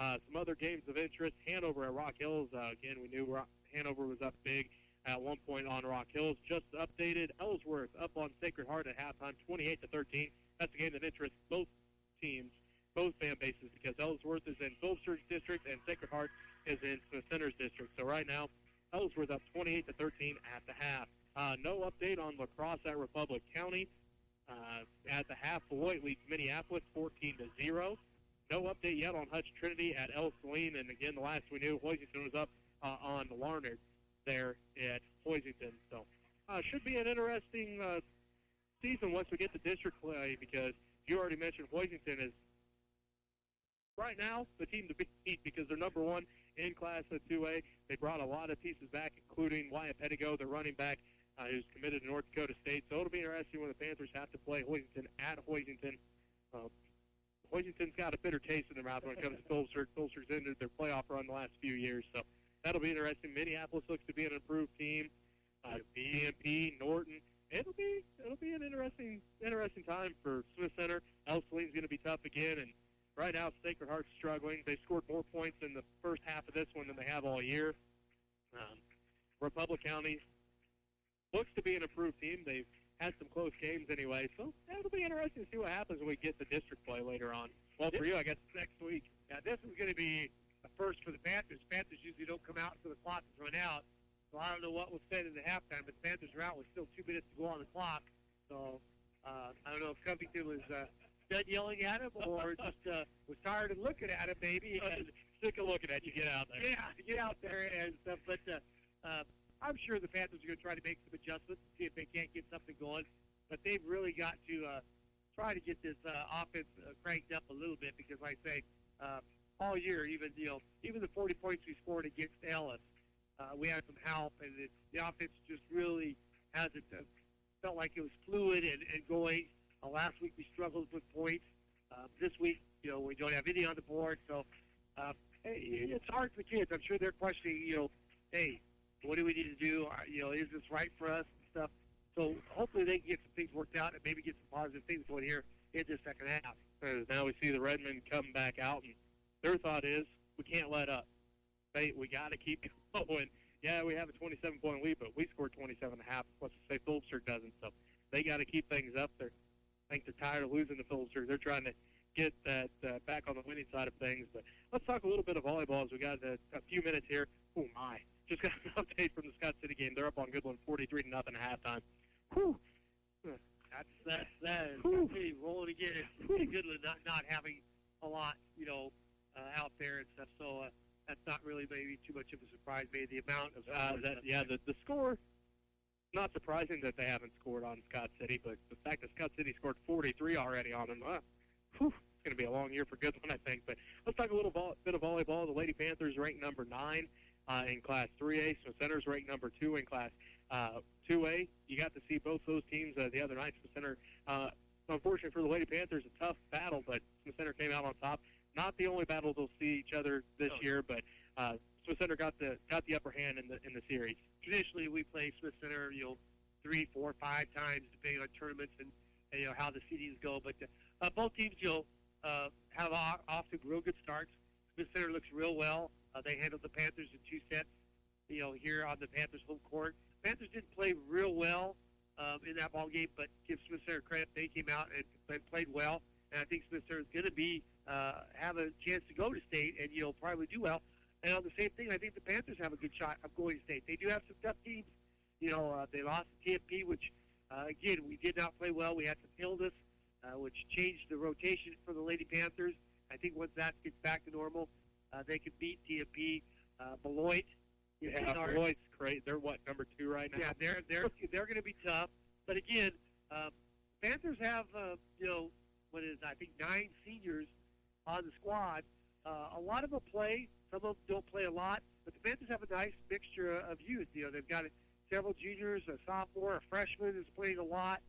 [SPEAKER 3] Some other games of interest. Hanover at Rock Hills. Again, we knew Hanover was up big at one point on Rock Hills. Just updated. Ellsworth up on Sacred Heart at halftime, 28-13. That's a game that interests both teams, both fan bases, because Ellsworth is in Phillipsburg's district and Sacred Heart is in Smith Center's district. So right now, Ellsworth up 28-13 at the half. No update on lacrosse at Republic County. At the half, Beloit leads Minneapolis 14-0. No update yet on Hutch Trinity at El Saline. And again, the last we knew, Hoisington was up on Larned there at Hoisington. So should be an interesting season once we get to district play, because you already mentioned Hoisington is right now the team to beat because they're number one in Class 2A. They brought a lot of pieces back, including Wyatt Pettigo, the running back, who's committed to North Dakota State. So it'll be interesting when the Panthers have to play Hoisington at Hoisington. Hoisington's got a bitter taste in their mouth when it comes to Phillipsburg. Phillipsburg's ended their playoff run the last few years, so that'll be interesting. Minneapolis looks to be an improved team. BMP, Norton. It'll be an interesting time for Smith Center. El Saline's going to be tough again, and right now Sacred Heart's struggling. They scored more points in the first half of this one than they have all year. Republic County looks to be an improved team. They've had some close games anyway, so it'll be interesting to see what happens when we get to district play later on. Well, for you, I guess next week.
[SPEAKER 4] Yeah, this is going to be a first for the Panthers. Panthers usually don't come out until the clock is run out. So I don't know what was said in the halftime, but the Panthers are out with still 2 minutes to go on the clock. So I don't know if Covington was done yelling at him or just was tired of looking at him, maybe.
[SPEAKER 3] Sick of looking at you. Get out there.
[SPEAKER 4] Yeah, get out there and stuff. But I'm sure the Panthers are going to try to make some adjustments and see if they can't get something going. But they've really got to try to get this offense cranked up a little bit because, like I say, all year, even the 40 points we scored against Ellis, we had some help, and the offense just really hasn't felt like it was fluid and going. Last week we struggled with points. This week, we don't have any on the board, so it's hard for the kids. I'm sure they're questioning, hey, what do we need to do? Is this right for us and stuff? So hopefully they can get some things worked out and maybe get some positive things going here in the second half.
[SPEAKER 3] Now we see the Redmen come back out, and their thought is we can't let up. We got to keep going. Yeah, we have a 27-point lead, but we scored 27 and a half. Let's say Phillipsburg doesn't. So they got to keep things up. I think they're tired of losing to Phillipsburg. They're trying to get that back on the winning side of things. But let's talk a little bit of volleyball as we got a few minutes here. Oh, my. Just got an update from the Scott City game. They're up on Goodland 43-0 at halftime. Whew.
[SPEAKER 4] That's pretty rolling again. It's pretty good not having a lot, out there and stuff. So that's not really maybe too much of a surprise. Maybe the amount of
[SPEAKER 3] the score. Not surprising that they haven't scored on Scott City, but the fact that Scott City scored 43 already on them, it's going to be a long year for Goodland, I think. But let's talk a little bit of volleyball. The Lady Panthers ranked number 9. in Class 3A. So Center's ranked number 2 in Class 2A. You got to see both those teams the other night. So Center, unfortunately for the Lady Panthers, a tough battle, but Smith Center came out on top. Not the only battle they'll see each other this year, but Smith Center got the upper hand in the series.
[SPEAKER 4] Traditionally, we play Smith Center, 3, 4, 5 times, depending on tournaments and how the seedings go. But both teams, have off to real good starts. Smith Center looks real well. They handled the Panthers in 2 sets, here on the Panthers home court. Panthers didn't play real well in that ball game, but give Smith Center credit. They came out and played well, and I think Smith Center is going to be have a chance to go to state and probably do well. And on the same thing, I think the Panthers have a good shot of going to state. They do have some tough teams. They lost to TMP, which again we did not play well. We had some illness, which changed the rotation for the Lady Panthers. I think once that gets back to normal, they could beat TMP. Beloit.
[SPEAKER 3] Beloit's great. They're number 2 right now?
[SPEAKER 4] Yeah, they're going to be tough. But again, Panthers have I think 9 seniors on the squad. A lot of them play. Some of them don't play a lot. But the Panthers have a nice mixture of youth. They've got several juniors, a sophomore, a freshman is playing a lot.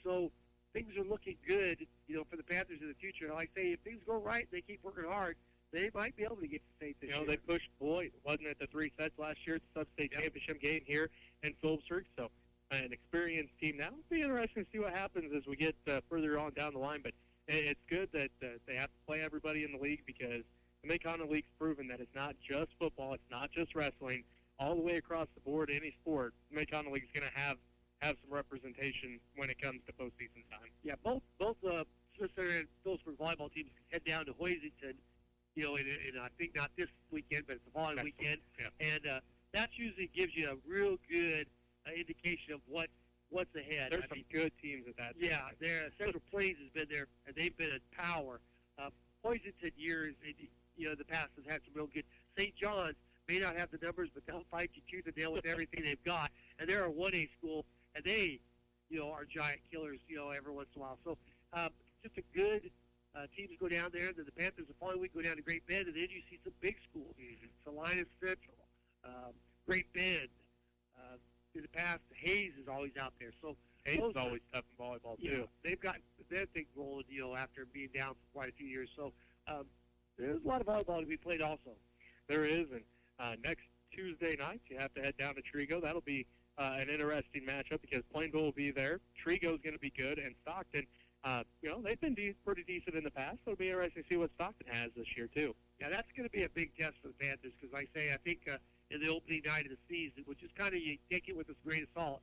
[SPEAKER 4] So things are looking good, for the Panthers in the future. And like I say, if things go right, they keep working hard, they might be able to get to state this year.
[SPEAKER 3] They pushed Beloit, wasn't it, the 3 sets last year at the sub-state championship game here in Phillipsburg. So an experienced team now. It'll be interesting to see what happens as we get further on down the line. But it's good that they have to play everybody in the league, because the Mid-Continent League's proven that it's not just football, it's not just wrestling. All the way across the board, any sport, the Mid-Continent League is going to have some representation when it comes to postseason time.
[SPEAKER 4] Yeah, both Smith Center and Phillipsburg volleyball teams head down to Hoisington, in I think not this weekend, but it's the following weekend.
[SPEAKER 3] Yeah.
[SPEAKER 4] And that usually gives you a real good indication of what's ahead.
[SPEAKER 3] There's some good teams at that time.
[SPEAKER 4] Yeah, Central Plains has been there, and they've been in power. Hoisington years, the past has had some real good. St. John's may not have the numbers, but they'll fight you tooth and nail with everything they've got. And they're a 1A school, and they, are giant killers, every once in a while. So just a good teams go down there. Then the Panthers the following week go down to Great Bend, and then you see some big schools. Salinas Central, Great Bend. In the past, Hayes is always out there. So
[SPEAKER 3] Hayes is always tough in volleyball, too.
[SPEAKER 4] They've got their thing rolling, after being down for quite a few years. So there's a lot of volleyball to be played also.
[SPEAKER 3] There is, and next Tuesday night, you have to head down to Trigo. That'll be an interesting matchup, because Plainville will be there. Trigo's going to be good, and Stockton, they've been pretty decent in the past. So it'll be interesting to see what Stockton has this year, too.
[SPEAKER 4] Yeah, that's going to be a big test for the Panthers, because like I say, I think in the opening night of the season, which is kind of, you take it with a grain of salt.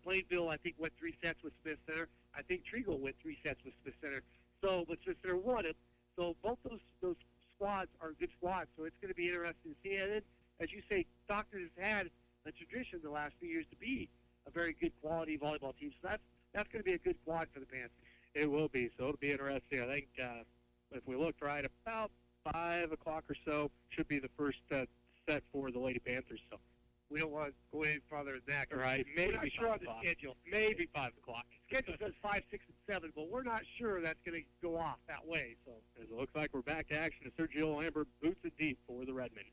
[SPEAKER 4] Plainville, I think, went 3 sets with Smith Center. I think Trigo went 3 sets with Smith Center. So, but Smith Center won it. So both those squads are good squads. So it's going to be interesting to see. And then, as you say, Stockton has had a tradition the last few years to be a very good quality volleyball team. So that's going to be a good quad for the Panthers.
[SPEAKER 3] It will be. So it'll be interesting. I think if we looked right, about 5 o'clock or so should be the first set for the Lady Panthers. So
[SPEAKER 4] we don't want to go any farther than that.
[SPEAKER 3] Right. Maybe
[SPEAKER 4] we're not sure on the schedule.
[SPEAKER 3] Maybe 5 o'clock.
[SPEAKER 4] Schedule says 5, 6, and 7, but we're not sure that's going to go off that way. So
[SPEAKER 3] as it looks like we're back to action, Sergio Lambert boots it deep for the Redmen.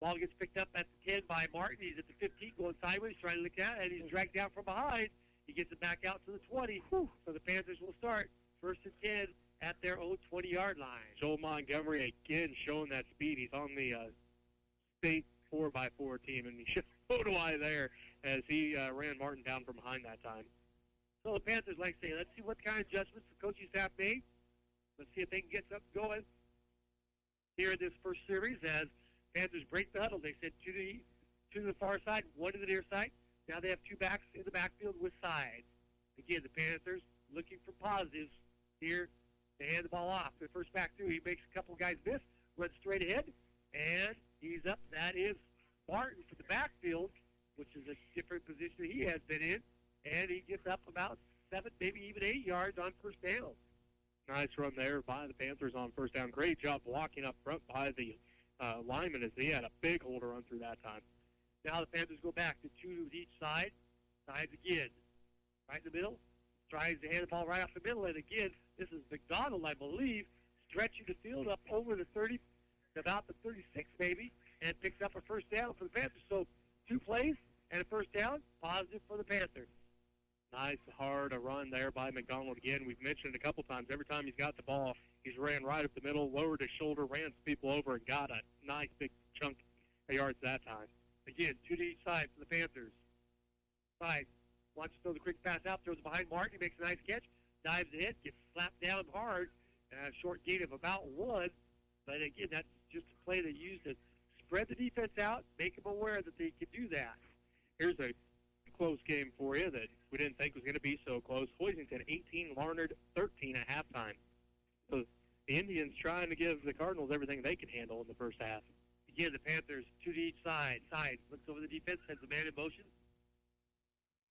[SPEAKER 4] Ball gets picked up at the 10 by Martin. He's at the 15 going sideways, trying to look at it, and he's dragged down from behind. He gets it back out to the 20. So the Panthers will start 1st and 10 at their own 20-yard line.
[SPEAKER 3] Joel Montgomery again showing that speed. He's on the state 4x4 team, and he showed why there as he ran Martin down from behind that time.
[SPEAKER 4] So the Panthers, like I say, let's see what kind of adjustments the coaching staff made. Let's see if they can get something going here in this first series as Panthers break the huddle. They said to the far side, one to the near side. Now they have 2 backs in the backfield with sides. Again, the Panthers looking for positives here. They hand the ball off. The first back through, he makes a couple guys miss, runs straight ahead, and he's up. That is Martin for the backfield, which is a different position he has been in, and he gets up about 7, maybe even 8 yards on first down.
[SPEAKER 3] Nice run there by the Panthers on first down. Great job blocking up front by the lineman as he had a big holder run through that time.
[SPEAKER 4] Now the Panthers go back to 2 to each side. Sides again. Right in the middle. Tries to hand the ball right off the middle. And again, this is McDonald, I believe, stretching the field up over the 30, about the 36 maybe. first down for the Panthers. So 2 plays and a first down, positive for the Panthers. Nice, hard run there by McDonald again. We've mentioned it a couple times. Every time he's got the ball, he's ran right up the middle, lowered his shoulder, ran some people over, and got a nice big chunk of yards that time. Again, 2 to each side for the Panthers. Side wants to throw the quick pass out, throws it behind Martin. He makes a nice catch, dives ahead, gets slapped down hard, and a short gain of about 1. But again, that's just a play they used to spread the defense out, make them aware that they could do that. Here's a close game for you that we didn't think was going to be so close. Hoisington 18, Larned 13 at halftime. So the Indians trying to give the Cardinals everything they can handle in the first half. Again, the Panthers 2 to each side. Side looks over the defense, sends the man in motion.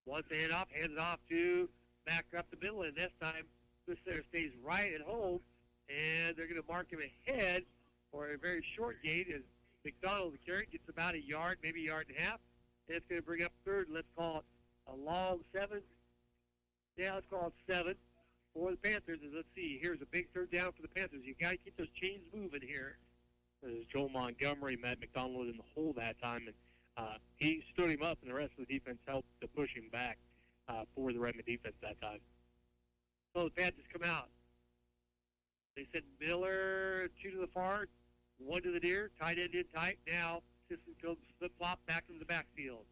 [SPEAKER 4] Wants the hand off, hands it off to back up the middle, and this time this center stays right at home, and they're going to mark him ahead for a very short gain as McDonald, the carry, gets about a yard, maybe a yard and a half, and it's going to bring up third. Let's call it a long 7. Yeah, let's call it 7 for the Panthers. And let's see, here's a big third down for the Panthers. You got to keep those chains moving here. As Joel Montgomery met McDonald in the hole that time, and he stood him up, and the rest of the defense helped to push him back for the Redmond defense that time. So the Panthers come out. They sent Miller 2 to the far, 1 to the near, tight end in tight. Now, Sisson goes flip-flop back into the backfield.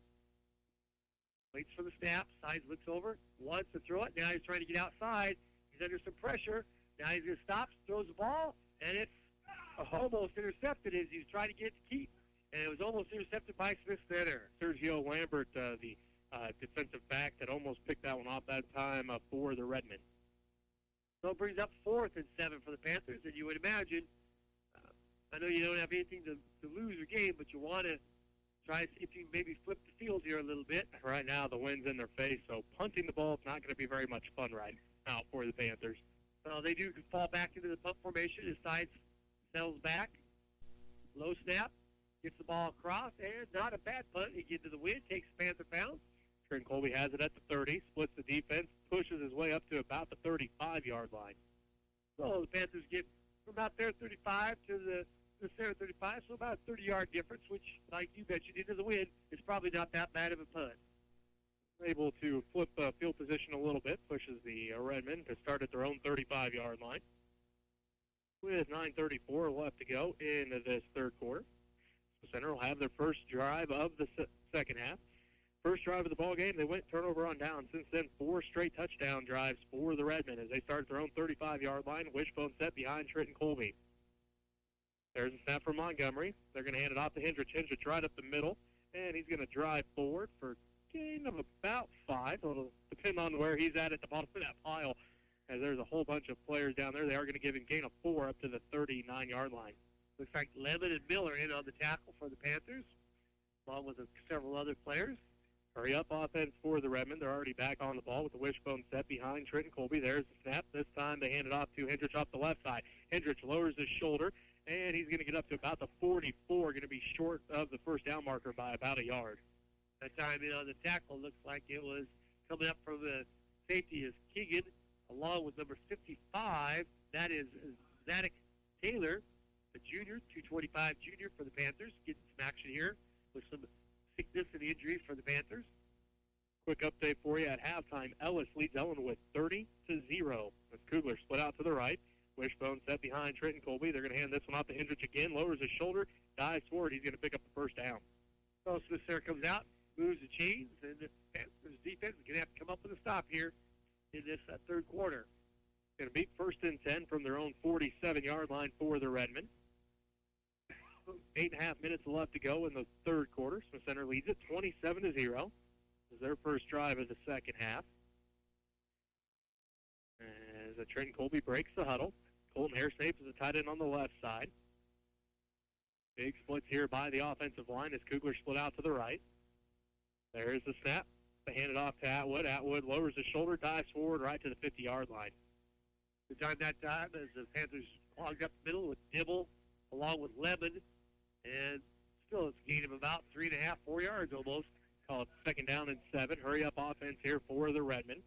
[SPEAKER 4] Waits for the snap, sides looks over, wants to throw it. Now he's trying to get outside. He's under some pressure. Now he's going to stop, throws the ball, and it's almost intercepted as he's trying to get it to keep. And it was almost intercepted by Smith Center. Sergio Lambert, the defensive back, that almost picked that one off that time for the Redmen. So it brings up 4th and 7 for the Panthers, and you would imagine, I know you don't have anything to lose or gain, but you want to try to see if you can maybe flip the field here a little bit. Right now, the wind's in their face, so punting the ball is not going to be very much fun right now for the Panthers. So they do fall back into the punt formation. His sides settles back. Low snap. Gets the ball across, and not a bad punt. He gets to the wind, takes Panther pounds. Trent Colby has it at the 30, splits the defense, pushes his way up to about the 35-yard line. So the Panthers get from about their 35 to the center 35, so about a 30-yard difference, which, like you mentioned, into the wind, is probably not that bad of a punt. Able to flip field position a little bit, pushes the Redmen to start at their own 35-yard line. With 9:34 left to go in this third quarter. The Center will have their first drive of the second half. First drive of the ball game, they went turnover on down. Since then, 4 straight touchdown drives for the Redmen as they start at their own 35-yard line. Wishbone set behind Trenton Colby. There's a snap from Montgomery. They're going to hand it off to Hendricks. Hendricks right up the middle, and he's going to drive forward for a gain of about 5. It'll depend on where he's at the bottom of that pile, as there's a whole bunch of players down there. They are going to give him gain of 4 up to the 39-yard line. Looks like Lemon and Miller in on the tackle for the Panthers, along with several other players. Hurry up offense for the Redmen. They're already back on the ball with the wishbone set behind Trenton Colby. There's the snap. This time they hand it off to Hendricks off the left side. Hendricks lowers his shoulder, and he's going to get up to about the 44, going to be short of the first down marker by about a yard. That time on the tackle looks like it was coming up from the safety is Keegan, along with number 55. That is Zadok Taylor, the junior, 225 junior for the Panthers, getting some action here with some sickness and injury for the Panthers. Quick update for you at halftime. Ellis leads Ellenwood 30-0. As Kugler split out to the right. Wishbone set behind Trenton Colby. They're going to hand this one off to Hendricks again. Lowers his shoulder, dives forward. He's going to pick up the first down. So Smith Center comes out, moves the chains, and the Panthers defense is going to have to come up with a stop here in this third quarter. Going to beat 1st and 10 from their own 47-yard line for the Redmen. 8.5 minutes left to go in the third quarter. Smith Center leads it 27-0. This is their first drive of the second half. As Trenton Colby breaks the huddle. Colton Hairsafe is a tight end on the left side. Big splits here by the offensive line as Kugler split out to the right. There's the snap. They hand it off to Atwood. Atwood lowers his shoulder, dives forward right to the 50-yard line. The time that time as the Panthers clogged up the middle with Dibble along with Lemon. And still it's a gain of about 3.5, 4 yards almost. Call it second down and 7. Hurry up offense here for the Redmen.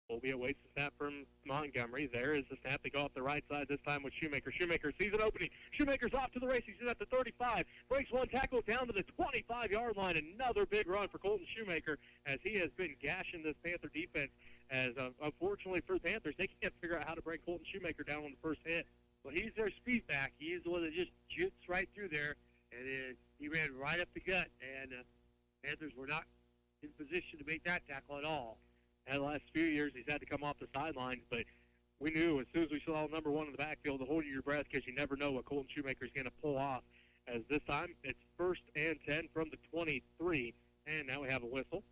[SPEAKER 3] Colby awaits the snap from Montgomery. There is the snap. They go off the right side this time with Shoemaker. Shoemaker sees an opening. Shoemaker's off to the races. He's at the 35. Breaks one tackle down to the 25-yard line. Another big run for Colton Shoemaker as he has been gashing this Panther defense. As unfortunately for the Panthers, they can't figure out how to bring Colton Shoemaker down on the first hit. Well, he's their speed back. He's the one that just jutes right through there, and he ran right up the gut. And Panthers were not in position to make that tackle at all. And the last few years, he's had to come off the sidelines, but we knew as soon as we saw number one in the backfield to hold your breath because you never know what Colton Shoemaker is going to pull off. As this time, it's 1st and 10 from the 23, and now we have a whistle.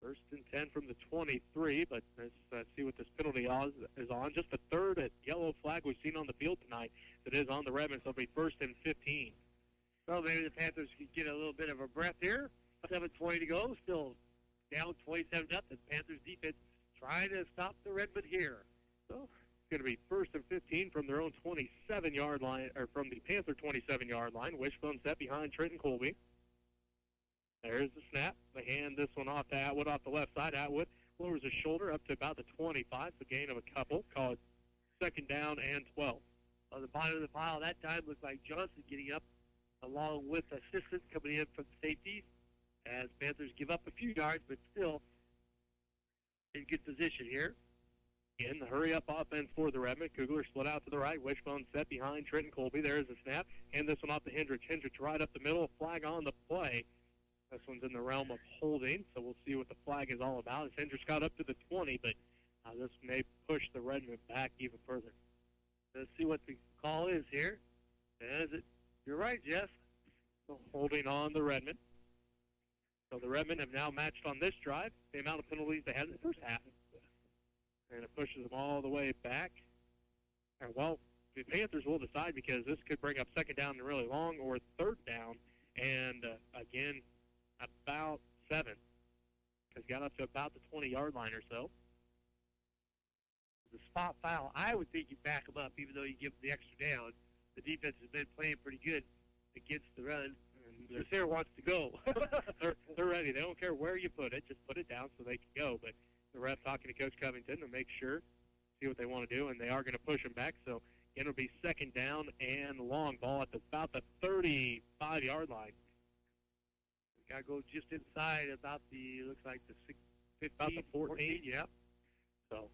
[SPEAKER 3] 1st and 10 from the 23, but let's see what this penalty is on. Just the third yellow flag we've seen on the field tonight that is on the Redmonds. So it'll be 1st and 15.
[SPEAKER 4] Well, maybe the Panthers could get a little bit of a breath here. 7:20 to go, still down 27 up. The Panthers defense trying to stop the Redmond here. So it's going to be 1st and 15 from their own 27-yard line, or from the Panther 27-yard line. Wishbone set behind Trenton Colby. There's the snap. They hand this one off to Atwood off the left side. Atwood lowers his shoulder up to about the 25, so gain of a couple. Call it 2nd down and 12. On the bottom of the pile that time looked like Johnson getting up along with assistants coming in from the safeties as Panthers give up a few yards, but still in good position here.
[SPEAKER 3] In the hurry-up offense for the Redmond. Kugler split out to the right. Wishbone set behind Trenton Colby. There's a snap. Hand this one off to Hendricks. Hendricks right up the middle. Flag on the play. This one's in the realm of holding, so we'll see what the flag is all about. As Hendricks got up to the 20, but this may push the Redmond back even further.
[SPEAKER 4] Let's see what the call is here. You're right, Jeff.
[SPEAKER 3] So holding on the Redmond. So the Redmond have now matched on this drive the amount of penalties they had in the first half. And it pushes them all the way back. And, well, the Panthers will decide because this could bring up 2nd down and really long or 3rd down. And, again, about 7. Has got up to about the 20-yard line or so.
[SPEAKER 4] The spot foul, I would think you back them up even though you give them the extra down. The defense has been playing pretty good against the run. And Sarah wants to go.
[SPEAKER 3] they're ready. They don't care where you put it. Just put it down so they can go. But the ref talking to Coach Covington to make sure, see what they want to do, and they are going to push them back. So it'll be 2nd down and long. Ball at about the 35-yard line.
[SPEAKER 4] Got to go just inside about looks like the 15,
[SPEAKER 3] about the 14, yeah. So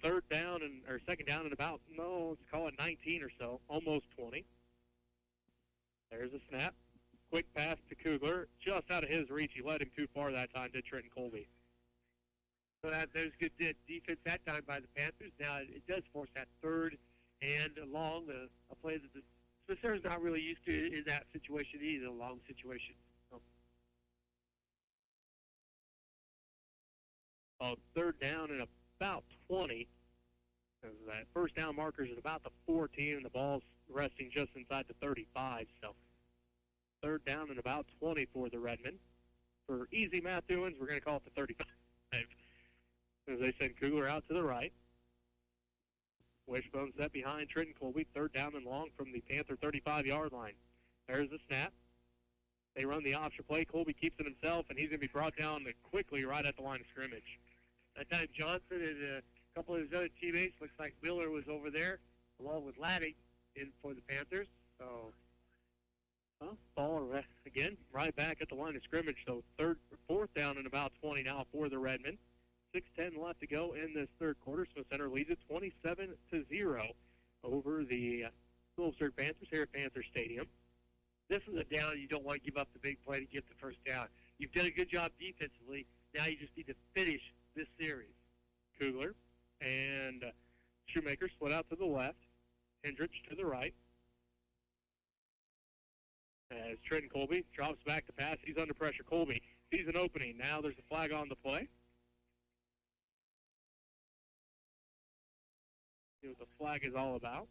[SPEAKER 3] 2nd down or 2nd down and about, let's call it 19 or so, almost 20. There's a snap. Quick pass to Kugler, just out of his reach. He led him too far that time, did Trenton Colby.
[SPEAKER 4] So there's good defense that time by the Panthers. Now it does force that 3rd and long, a play that the Smithsonian's not really used to in that situation either, a long situation.
[SPEAKER 3] So 3rd down and about 20. That 1st down marker is at about the 14, and the ball's resting just inside the 35. So 3rd down and about 20 for the Redmond. For easy math doings, we're going to call it the 35. As they send Kugler out to the right. Wishbone set behind Trenton Colby. 3rd down and long from the Panther 35-yard line. There's the snap. They run the option play. Colby keeps it himself, and he's going to be brought down quickly right at the line of scrimmage.
[SPEAKER 4] That time Johnson and a couple of his other teammates, looks like Miller was over there, along with Laddie in for the Panthers. So,
[SPEAKER 3] ball again right back at the line of scrimmage. So 4th down and about 20 now for the Redmond. 6:10 left to go in this 3rd quarter. Smith Center leads it 27-0 over the Phillipsburg Panthers here at Panther Stadium.
[SPEAKER 4] This is a down you don't want to give up the big play to get the 1st down. You've done a good job defensively. Now you just need to finish this series.
[SPEAKER 3] Kugler and Shoemaker split out to the left. Hendricks to the right. As Trenton Colby drops back to pass, he's under pressure. Colby sees an opening. Now there's a flag on the play. See what the flag is all about.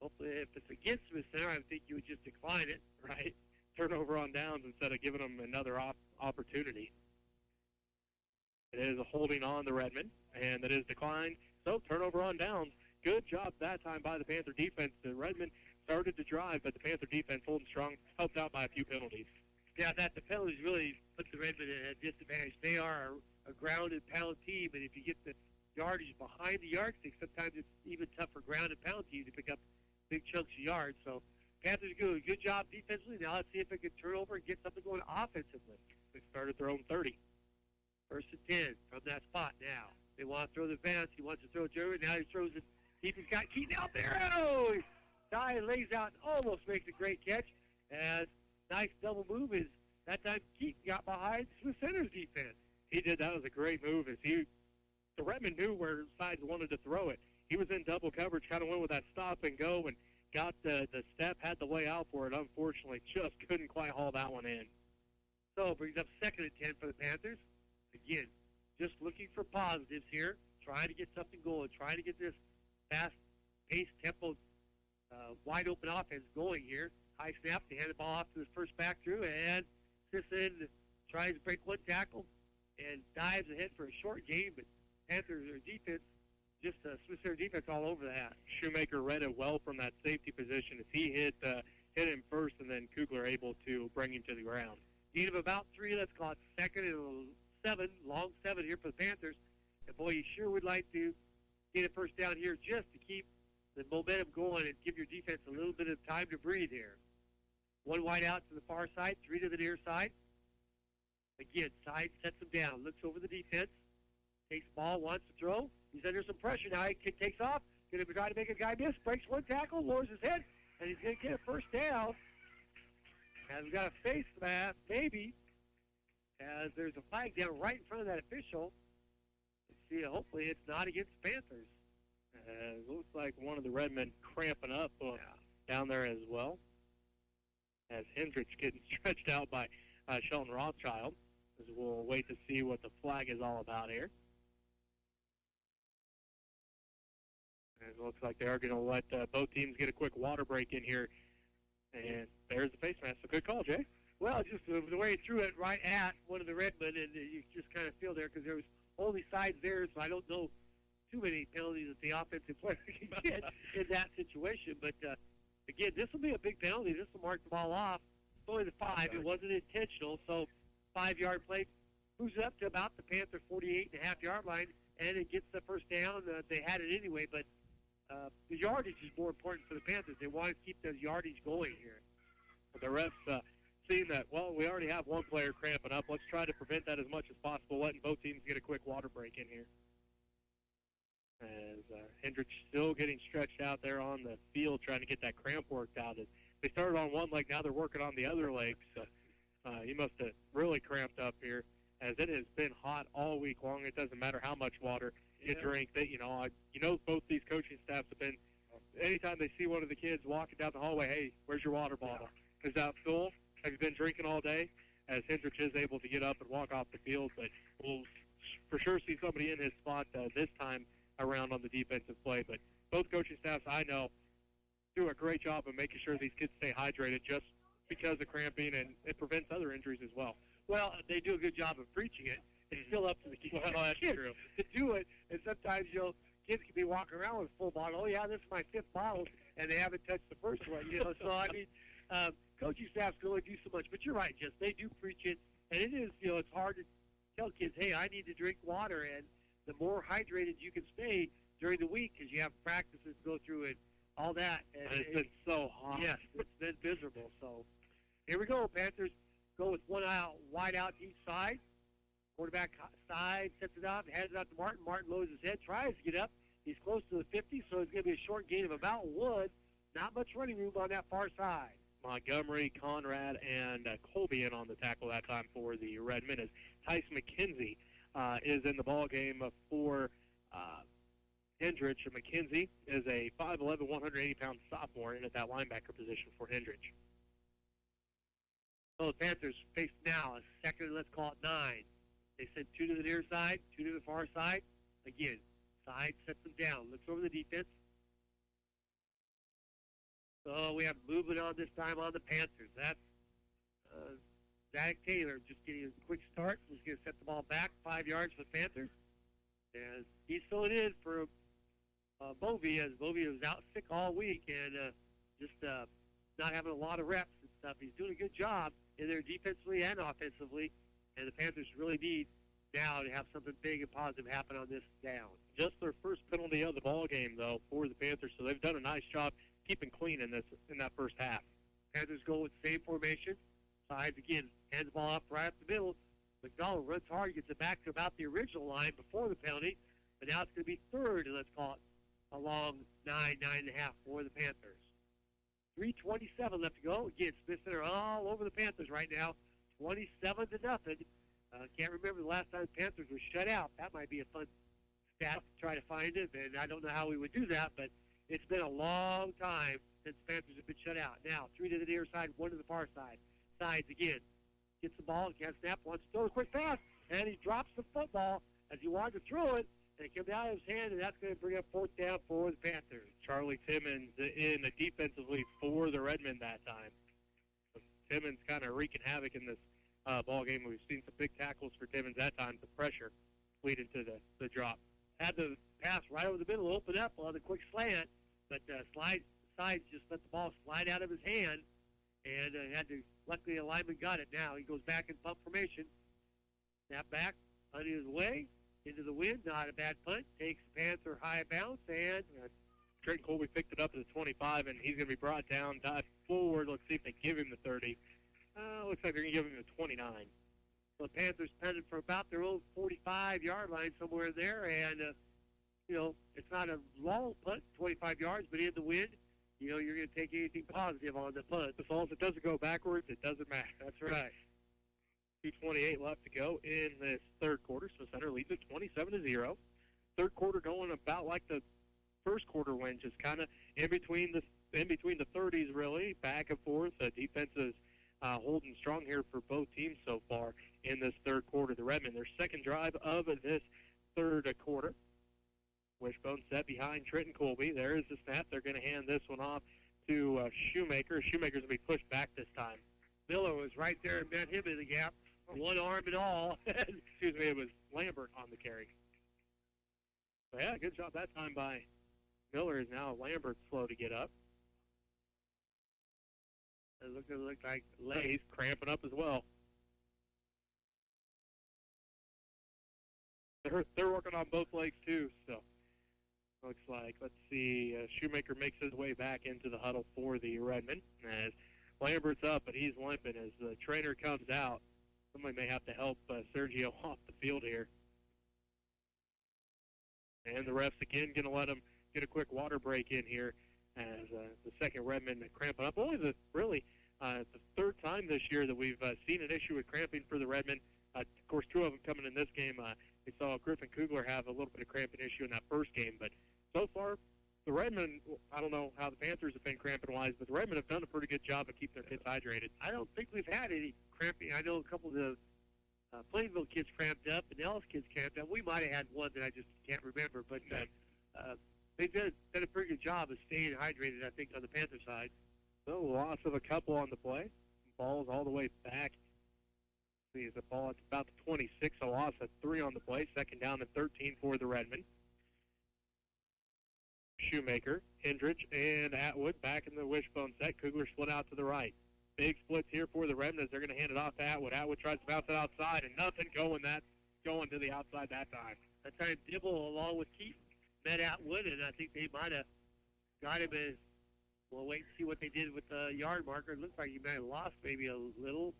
[SPEAKER 4] Hopefully, if it's against Smith Center, I think you would just decline it, right?
[SPEAKER 3] Turnover on downs instead of giving them another opportunity. It is a holding on the Redmond, and it is declined. So turnover on downs. Good job that time by the Panther defense. The Redmond started to drive, but the Panther defense holding strong, helped out by a few penalties.
[SPEAKER 4] Yeah, that the penalties really put the Redmen at a disadvantage. They are a ground and pound team, and if you get the yardage behind the yardstick, sometimes it's even tougher ground and pound team to pick up big chunks of yards. So Panthers do a good job defensively. Now let's see if they can turn over and get something going offensively.
[SPEAKER 3] They started their own 30.
[SPEAKER 4] First and 10 from that spot now. They want to throw the Vance. He wants to throw Jeremy. Now he throws it. He's got Keaton out there. Oh! Ty lays out and almost makes a great catch. And nice double move is that time Keaton got behind Smith Center's defense.
[SPEAKER 3] He did. That was a great move. The Redmen knew where sides wanted to throw it. He was in double coverage, kind of went with that stop and go and got the step, had the way out for it. Unfortunately, just couldn't quite haul that one in.
[SPEAKER 4] So it brings up second and 10 for the Panthers. Again, just looking for positives here, trying to get something going, trying to get this fast-paced, tempo, wide-open offense going here. High snap, they hand the ball off to the first back through, and Sisson tries to break one tackle and dives ahead for a short gain, but Panthers are defense, just Smith Center defense all over that.
[SPEAKER 3] Shoemaker read it well from that safety position as he hit him first, and then Kugler able to bring him to the ground.
[SPEAKER 4] Need of about 3, let's call it second and 7, long 7 here for the Panthers. And boy, you sure would like to get a first down here just to keep the momentum going and give your defense a little bit of time to breathe here. One wide out to the far side, 3 to the near side. Again, side sets him down, looks over the defense, takes the ball, wants to throw. He's under some pressure now. He takes off, going to try to make a guy miss, breaks one tackle, lowers his head, and he's going to get a first down. And we've got a face mask, maybe, as there's a flag down right in front of that official. Let's see, hopefully it's not against the Panthers.
[SPEAKER 3] It looks like one of the Redmen cramping up down there as well. As Hendricks getting stretched out by Shelton Rothschild. As we'll wait to see what the flag is all about here. And it looks like they are going to let both teams get a quick water break in here. And there's the face mask. So good call, Jay.
[SPEAKER 4] Well, just the way he threw it right at one of the Redmen, and you just kind of feel there because there was only sides there, so I don't know too many penalties that the offensive player can get in that situation. But, again, this will be a big penalty. This will mark the ball off. It's only the 5. It wasn't intentional, so 5-yard play moves it up to about the Panther 48.5-yard line, and it gets the first down. They had it anyway, but the yardage is more important for the Panthers. They want to keep the yardage going here.
[SPEAKER 3] The refs seeing that, well, we already have one player cramping up. Let's try to prevent that as much as possible, letting both teams get a quick water break in here. As Hendricks still getting stretched out there on the field trying to get that cramp worked out. They started on one leg, now they're working on the other leg. So he must have really cramped up here, as it has been hot all week long. It doesn't matter how much water you drink. Both these coaching staffs have been, anytime they see one of the kids walking down the hallway, hey, where's your water bottle? Is that full? Have you been drinking all day? As Hendricks is able to get up and walk off the field, but we'll for sure see somebody in his spot this time around on the defensive play. But both coaching staffs, I know, do a great job of making sure these kids stay hydrated just because of cramping, and it prevents other injuries as well.
[SPEAKER 4] Well, they do a good job of preaching it. It's still up to the kids,
[SPEAKER 3] that's true.
[SPEAKER 4] to do it. And sometimes, kids can be walking around with a full bottle. Oh, yeah, this is my 5th bottle, and they haven't touched the first one. So, I mean, coaching staffs can only do so much. But you're right, Jess. They do preach it. And it is, it's hard to tell kids, hey, I need to drink water. And the more hydrated you can stay during the week, because you have practices to go through and all that. And
[SPEAKER 3] it's been so hot.
[SPEAKER 4] Yes, it's been miserable. So here we go. Panthers go with one out, wide out to each side. Quarterback side sets it up, hands it out to Martin. Martin lowers his head, tries to get up. He's close to the 50, so it's going to be a short gain of about 1. Not much running room on that far side.
[SPEAKER 3] Montgomery, Conrad, and Colby in on the tackle that time for the Redmen. As Tice McKenzie is in the ball game for Hendricks. McKenzie is a 5'11", 180-pound sophomore in at that linebacker position for Hendricks.
[SPEAKER 4] So the Panthers face now a second, let's call it 9. They send 2 to the near side, 2 to the far side. Again, side sets them down, looks over the defense. So we have movement on this time on the Panthers. That's Zach Taylor just getting a quick start. He's going to set the ball back 5 yards for the Panthers. And he's filling in for Bovee, as Bovee was out sick all week and just not having a lot of reps and stuff. He's doing a good job in there defensively and offensively, and the Panthers really need now to have something big and positive happen on this down.
[SPEAKER 3] Just their first penalty of the ball game, though, for the Panthers, so they've done a nice job keeping clean in that first half.
[SPEAKER 4] Panthers go with the same formation. Sides again, hands the ball up right up the middle. McDonald runs hard, gets it back to about the original line before the penalty, but now it's going to be third, and let's call it a long 9.5 for the Panthers. 3:27 left to go. Again, Smith Center all over the Panthers right now, 27-0. Can't remember the last time the Panthers were shut out. That might be a fun stat to try to find it, and I don't know how we would do that, but it's been a long time since the Panthers have been shut out. Now, 3 to the near side, 1 to the far side. Sides again. Gets the ball, can't snap, wants to throw a quick pass, and he drops the football as he wanted to throw it, and it comes out of his hand, and that's going to bring up fourth down for the Panthers.
[SPEAKER 3] Charlie Timmons in defensively for the Redmen that time. So Timmons kind of wreaking havoc in this ball game. We've seen some big tackles for Timmons that time. The pressure leading to the drop.
[SPEAKER 4] Had the pass right over the middle, open up on the quick slant, but Sides just let the ball slide out of his hand, and luckily a lineman got it now. He goes back in punt formation. Snap back, punt his way, into the wind, not a bad punt. Takes the Panther high bounce, and
[SPEAKER 3] Trenton Colby picked it up at the 25, and he's going to be brought down, dive forward. Let's see if they give him the 30. Looks like they're going to give him the 29.
[SPEAKER 4] So the Panthers punted for about their own 45-yard line somewhere there, and, it's not a long punt, 25 yards, but in the wind, you're going to take anything positive on the punt.
[SPEAKER 3] As long as it doesn't go backwards, it doesn't matter.
[SPEAKER 4] That's right.
[SPEAKER 3] 2:28 left to go in this third quarter. Smith Center leads it 27-0. Third quarter going about like the first quarter went, just kind of in between the 30s, really, back and forth. The defense is holding strong here for both teams so far in this third quarter. The Redmen, their second drive of this third quarter. Wishbone set behind Trenton Colby. There is the snap. They're going to hand this one off to Shoemaker. Shoemaker's going to be pushed back this time.
[SPEAKER 4] Miller was right there and met him in the gap. One arm and all.
[SPEAKER 3] Excuse me, it was Lambert on the carry. So, yeah, good job that time by Miller. Is now Lambert slow to get up.
[SPEAKER 4] It looked like
[SPEAKER 3] Lay's cramping up as well. They're working on both legs too, so looks like, let's see, Shoemaker makes his way back into the huddle for the Redmen as Lambert's up, but he's limping as the trainer comes out. Somebody may have to help Sergio off the field here. And the refs again going to let him get a quick water break in here as the second Redmen cramping up. Only the third time this year that we've seen an issue with cramping for the Redmen. Of course, two of them coming in this game. We saw Griffin Kugler have a little bit of cramping issue in that first game, but so far, the Redmen, I don't know how the Panthers have been cramping-wise, but the Redmen have done a pretty good job of keeping their kids hydrated.
[SPEAKER 4] I don't think we've had any cramping. I know a couple of the Plainville kids cramped up and Ellis kids cramped up. We might have had one that I just can't remember, but they've done a pretty good job of staying hydrated, I think, on the Panther side.
[SPEAKER 3] So, loss of a couple on the play. Ball's all the way back. See, the ball at about the 26, a loss of 3 on the play. Second down and 13 for the Redmen. Shoemaker, Hendrich, and Atwood back in the wishbone set. Kugler split out to the right. Big splits here for the Redmen as they're going to hand it off to Atwood. Atwood tries to bounce it outside, and nothing going to the outside that time.
[SPEAKER 4] That time Dibble, along with Keith, met Atwood, and I think they might have got him as, we'll wait and see what they did with the yard marker. It looks like he might have lost maybe a little.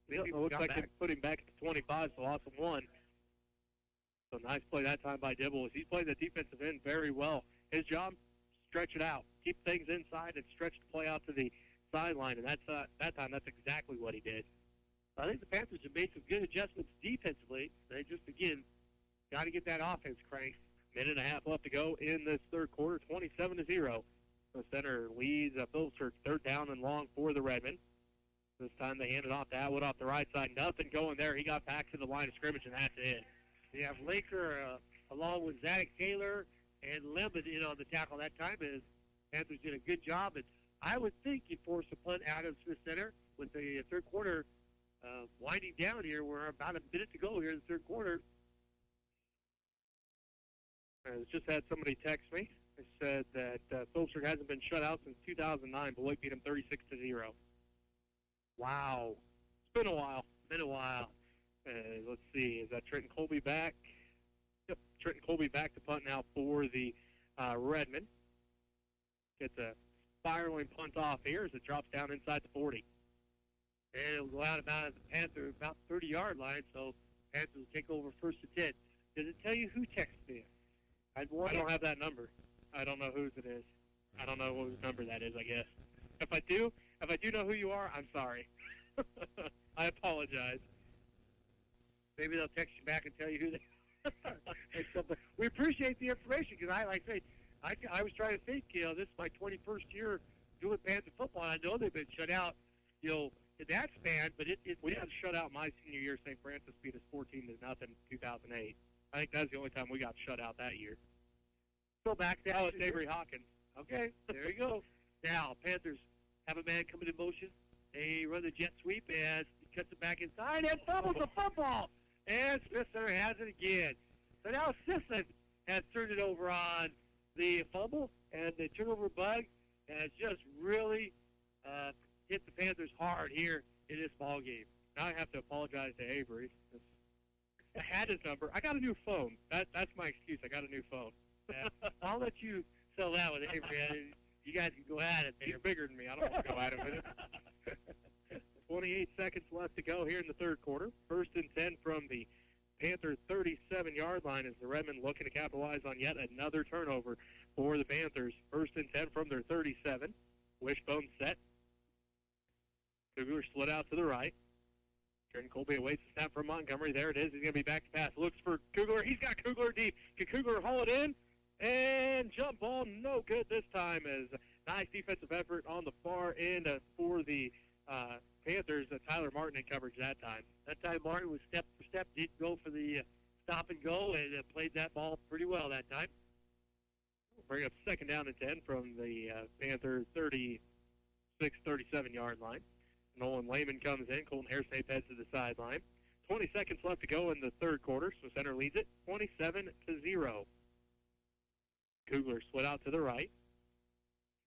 [SPEAKER 3] Maybe it looks like they put him back at the 25, so loss of 1. So nice play that time by Dibble. He's played the defensive end very well. His job, stretch it out. Keep things inside and stretch the play out to the sideline, and that time that's exactly what he did.
[SPEAKER 4] I think the Panthers have made some good adjustments defensively. They just, again, got to get that offense cranked.
[SPEAKER 3] Minute and a half left to go in this third quarter, 27-0. The center leads Phillipsburg, third down and long for the Redmen. This time they hand it off to Atwood off the right side. Nothing going there. He got back to the line of scrimmage, and that's it.
[SPEAKER 4] They have Laker along with Zadok Taylor and Lemon in on the tackle that time. And Panthers did a good job. And I would think you force a punt out of Smith Center with the third quarter winding down here. We're about a minute to go here in the third quarter.
[SPEAKER 3] I just had somebody text me. They said that Phillipsburg hasn't been shut out since 2009. Beloit beat them 36-0.
[SPEAKER 4] Wow.
[SPEAKER 3] Been a while. Let's see. Is that Trenton Colby back? Yep, Trenton Colby back to punt now for the Redmond. Gets a spiraling punt off here as it drops down inside the 40.
[SPEAKER 4] And it'll go out about the Panther about 30-yard line, so Panthers will take over first and 10. Does it tell you who texted me?
[SPEAKER 3] I don't have that number. I don't know whose it is. I don't know whose number that is, I guess. If I do know who you are, I'm sorry. I apologize.
[SPEAKER 4] Maybe they'll text you back and tell you who they We appreciate the information because I was trying to think, this is my 21st year doing Panther football. I know they've been shut out, in that span, but we got shut out my senior year. St. Francis beat us 14-0 in 2008. I think that's the only time we got shut out that year. So back to
[SPEAKER 3] it's Avery Hawkins.
[SPEAKER 4] Okay, there you go. Now, Panthers have a man coming in motion. They run the jet sweep as he cuts it back inside and fumbles the football. And Smith Center has it again. So now Sisson has turned it over on the fumble, and the turnover bug has just really hit the Panthers hard here in this ball game.
[SPEAKER 3] Now I have to apologize to Avery. I had his number. I got a new phone. That's my excuse. I got a new phone.
[SPEAKER 4] I'll let you sell that with Avery. You guys can go at it there.
[SPEAKER 3] He's bigger than me. I don't want to go at him with it. 28 seconds left to go here in the third quarter. First and 10 from the Panther 37-yard line as the Redmen looking to capitalize on yet another turnover for the Panthers. First and 10 from their 37. Wishbone set. Kugler split out to the right. Trenton Colby awaits the snap from Montgomery. There it is. He's going to be back to pass. Looks for Kugler. He's got Kugler deep. Can Kugler haul it in? And jump ball, no good this time as nice defensive effort on the far end for the Panthers. Tyler Martin in coverage that time.
[SPEAKER 4] That time Martin was step for step, did go for the stop and go, and played that ball pretty well that time.
[SPEAKER 3] We'll bring up second down and 10 from the Panther 36, 37-yard line. Nolan Lehman comes in. Colton Hairsnape heads to the sideline. 20 seconds left to go in the third quarter, so center leads it 27-0. Kugler split out to the right.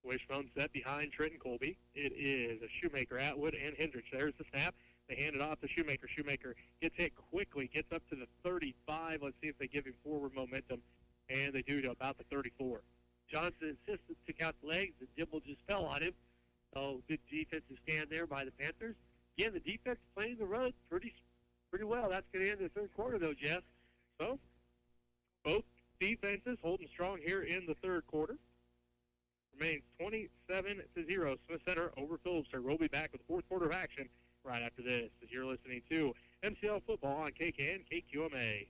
[SPEAKER 3] Wishbone set behind Trenton Colby. It is a Shoemaker, Atwood, and Hendricks. There's the snap. They hand it off to Shoemaker. Shoemaker gets hit quickly, gets up to the 35. Let's see if they give him forward momentum, and they do to about the 34.
[SPEAKER 4] Johnson insisted, took out the legs, and Dimble just fell on him. So good defensive stand there by the Panthers. Again, the defense playing the run pretty well. That's going to end the third quarter, though, Jeff.
[SPEAKER 3] So both defenses holding strong here in the third quarter. Remains 27-0. Smith Center over Phillipsburg. We'll be back with the fourth quarter of action right after this as you're listening to MCL Football on KKN KQMA.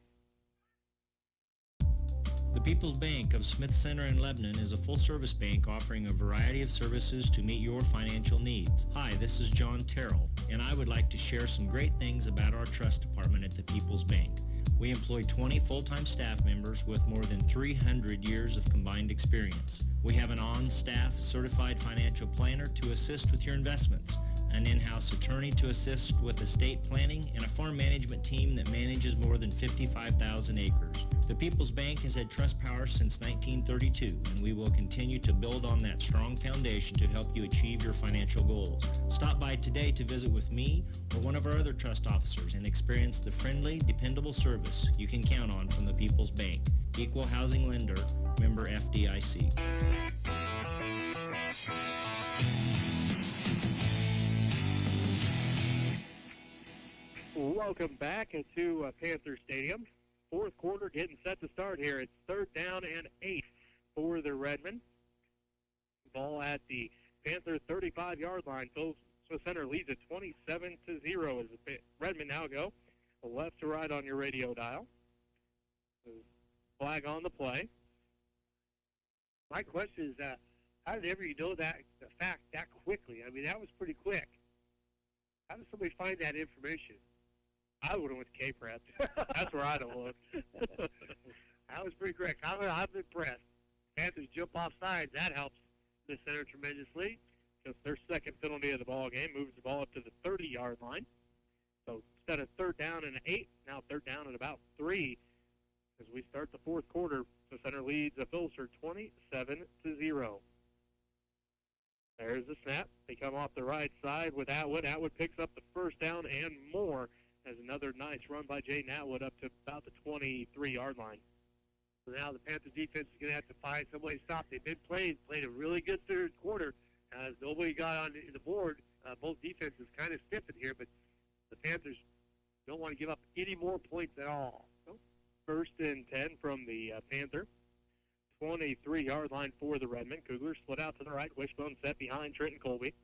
[SPEAKER 19] The People's Bank of Smith Center in Lebanon is a full-service bank offering a variety of services to meet your financial needs. Hi, this is John Terrell, and I would like to share some great things about our trust department at the People's Bank. We employ 20 full-time staff members with more than 300 years of combined experience. We have an on-staff certified financial planner to assist with your investments, an in-house attorney to assist with estate planning, and a farm management team that manages more than 55,000 acres. The People's Bank has had trust power since 1932, and we will continue to build on that strong foundation to help you achieve your financial goals. Stop by today to visit with me or one of our other trust officers and experience the friendly, dependable service you can count on from the People's Bank. Equal housing lender, member FDIC.
[SPEAKER 3] Welcome back to Panther Stadium. Fourth quarter getting set to start here. It's third down and 8 for the Redmen. Ball at the Panther 35-yard line. Smith Center leads it 27-0 as the Redmen now go left to right on your radio dial. Flag on the play.
[SPEAKER 4] My question is, how did ever you know that the fact that quickly? I mean, that was pretty quick. How did somebody find that information?
[SPEAKER 3] I would have went to K-Prep. That's where I'd have looked.
[SPEAKER 4] That was pretty quick. I'm impressed. Panthers jump off sides. That helps the center tremendously.
[SPEAKER 3] Just their second penalty of the ball game moves the ball up to the 30-yard line. So instead of third down and 8, now third down and about 3 as we start the fourth quarter. The center leads Phillipsburg 27-0. There's There's the snap. They come off the right side with Atwood. Atwood picks up the first down and more as another nice run by Jaden Atwood up to about the 23-yard line.
[SPEAKER 4] So now the Panther defense is going to have to find some way to stop. They've been playing a really good third quarter. Nobody got on the board. Both defenses kind of stiffened here, but the Panthers don't want to give up any more points at all. So,
[SPEAKER 3] first and 10 from the Panther. 23-yard line for the Redmen. Cougars split out to the right. Wishbone set behind Trenton Colby.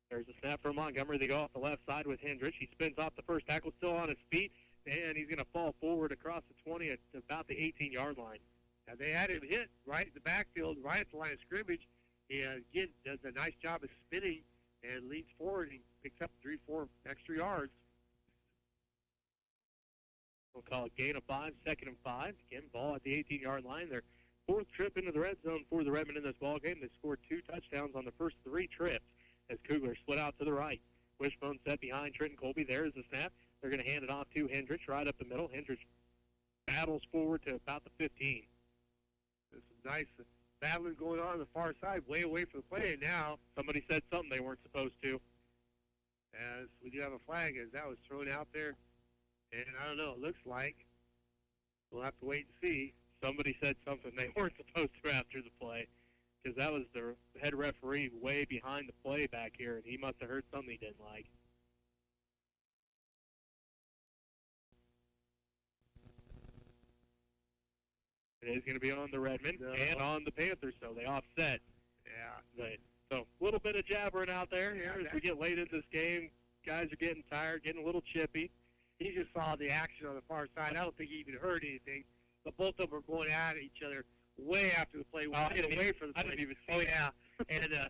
[SPEAKER 3] There's a snap from Montgomery. They go off the left side with Hendricks. He spins off the first tackle, still on his feet, and he's going to fall forward across the 20 at about the 18-yard line.
[SPEAKER 4] Now they had him hit right in the backfield, right at the line of scrimmage. He, again, does a nice job of spinning and leans forward and picks up 3-4 extra yards.
[SPEAKER 3] We'll call it gain of 5, 2nd and 5. Again, ball at the 18-yard line. Their fourth trip into the red zone for the Redmen in this ball game. They scored 2 touchdowns on the first 3 trips as Cougars split out to the right. Wishbone set behind Trenton Colby. There's the snap. They're going to hand it off to Hendricks right up the middle. Hendricks battles forward to about the 15.
[SPEAKER 4] There's some nice battling going on the far side, way away from the play. And now
[SPEAKER 3] somebody said something they weren't supposed to.
[SPEAKER 4] As we do have a flag as that was thrown out there. And I don't know, it looks like we'll have to wait and see.
[SPEAKER 3] Somebody said something they weren't supposed to after the play, because that was the head referee way behind the play back here, and he must have heard something he didn't like. It is going to be on the Redmen and on the Panthers, so they offset.
[SPEAKER 4] Yeah.
[SPEAKER 3] So a little bit of jabbering out there here as we get late in this game. Guys are getting tired, getting a little chippy.
[SPEAKER 4] He just saw the action on the far side. I don't think he even heard anything. But both of them are going at each other way after the play. Away from the play.
[SPEAKER 3] I didn't even see
[SPEAKER 4] Oh, yeah. And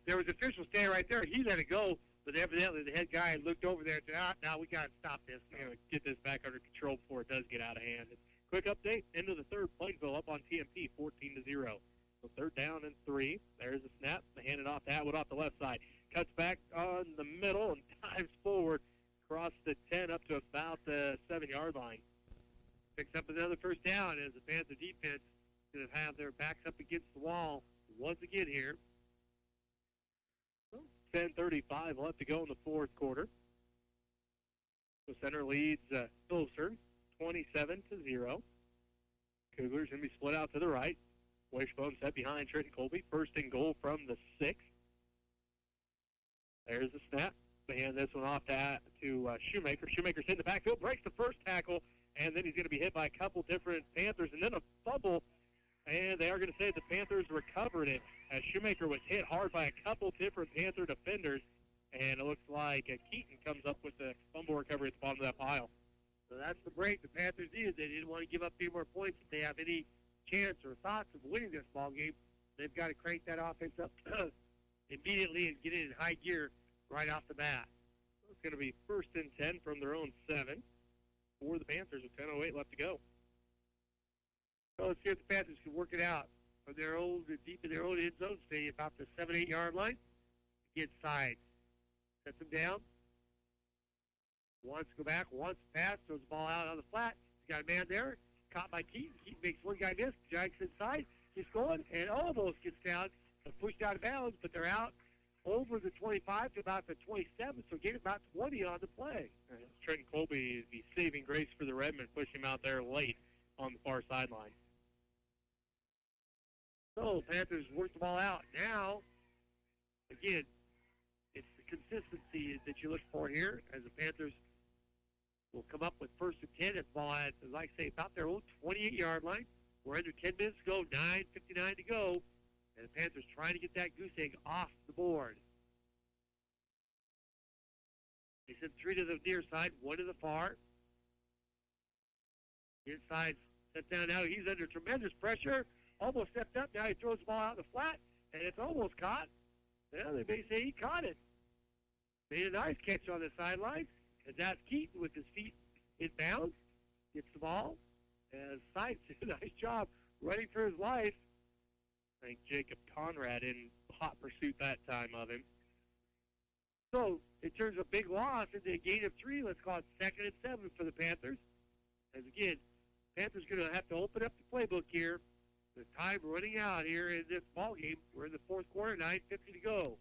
[SPEAKER 4] there was an official standing right there. He let it go. But evidently the head guy looked over there and said, now we got to stop this.
[SPEAKER 3] Get this back under control before it does get out of hand. Quick update, end of the third, Plainville up on TMP, 14-0. So 3rd down and 3. There's a snap. They hand it off to Atwood off the left side. Cuts back on the middle and dives forward across the 10 up to about the 7-yard line.
[SPEAKER 4] Picks up another first down as the Panther defense is going to have their backs up against the wall once again here.
[SPEAKER 3] 10:35 left to go in the fourth quarter. The center leads Phillipsburg 27-0. Cougars going to be split out to the right. Wishbone set behind Trenton Colby. 1st and goal from the 6. There's the snap. They hand this one off to Shoemaker. Shoemaker's in the backfield, breaks the first tackle, and then he's going to be hit by a couple different Panthers, and then a fumble. And they are going to say the Panthers recovered it as Shoemaker was hit hard by a couple different Panther defenders. And it looks like Keaton comes up with the fumble recovery at the bottom of that pile.
[SPEAKER 4] So that's the break the Panthers needed. They didn't want to give up any more points if they have any chance or thoughts of winning this ball game. They've got to crank that offense up immediately and get it in high gear right off the bat.
[SPEAKER 3] So it's going to be 1st and 10 from their own 7 for the Panthers with 10:08 left to go.
[SPEAKER 4] So let's see if the Panthers can work it out from their own, deep in their own end zone, stay about the 7-8 yard line. Get side. Sets them down. Wants to go back, wants to pass, throws the ball out on the flat. He's got a man there, caught by Keaton. Keaton makes one guy miss, Jags inside, keeps going, and almost gets down and pushed out of bounds, but they're out over the 25 to about the 27, so get about 20 on the play.
[SPEAKER 3] Trenton Colby is the saving grace for the Redmen, push him out there late on the far sideline.
[SPEAKER 4] So Panthers work the ball out. Now, again, it's the consistency that you look for here as the Panthers will come up with 1st and 10 at the ball at, like I say, about their own 28-yard line. We're under 10 minutes to go, 9:59 to go, and the Panthers trying to get that goose egg off the board. They sent 3 to the near side, 1 to the far. Inside, set down now. He's under tremendous pressure. Almost stepped up. Now he throws the ball out in the flat, and it's almost caught. Well, they may say he caught it. Made a nice catch on the sideline. And that's Keaton with his feet in bounds. Gets the ball. And Sides did a nice job running for his life.
[SPEAKER 3] I think Jacob Conrad in hot pursuit that time of him.
[SPEAKER 4] So it turns a big loss into a gain of 3. Let's call it 2nd and 7 for the Panthers. As again, Panthers going to have to open up the playbook here The time running out here in this ball game. We're in the fourth quarter, 9:50 to go.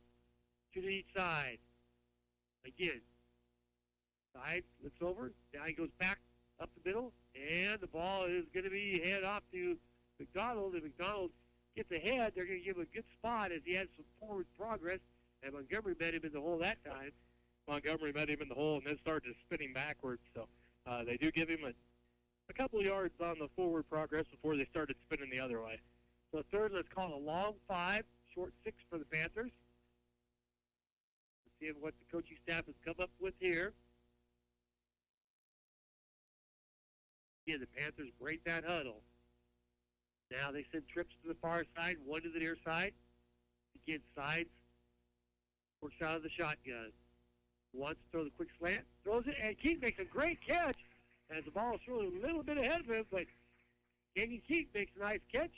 [SPEAKER 4] Two to each side. Again, side flips over. Now he goes back up the middle, and the ball is going to be handed off to McDonald. And McDonald gets ahead. They're going to give him a good spot as he has some forward progress. And Montgomery met him in the hole that time.
[SPEAKER 3] Montgomery met him in the hole and then started spinning backwards. So they do give him a couple of yards on the forward progress before they started spinning the other way.
[SPEAKER 4] So third, let's call it a long 5, short 6 for the Panthers. Let's see what the coaching staff has come up with here. Yeah, the Panthers break that huddle. Now they send trips to the far side, one to the near side. Again, sides. Works out of the shotgun. Wants to throw the quick slant. Throws it, and Keith makes a great catch. As the ball is thrown a little bit ahead of him, but Kenny Keith makes a nice catch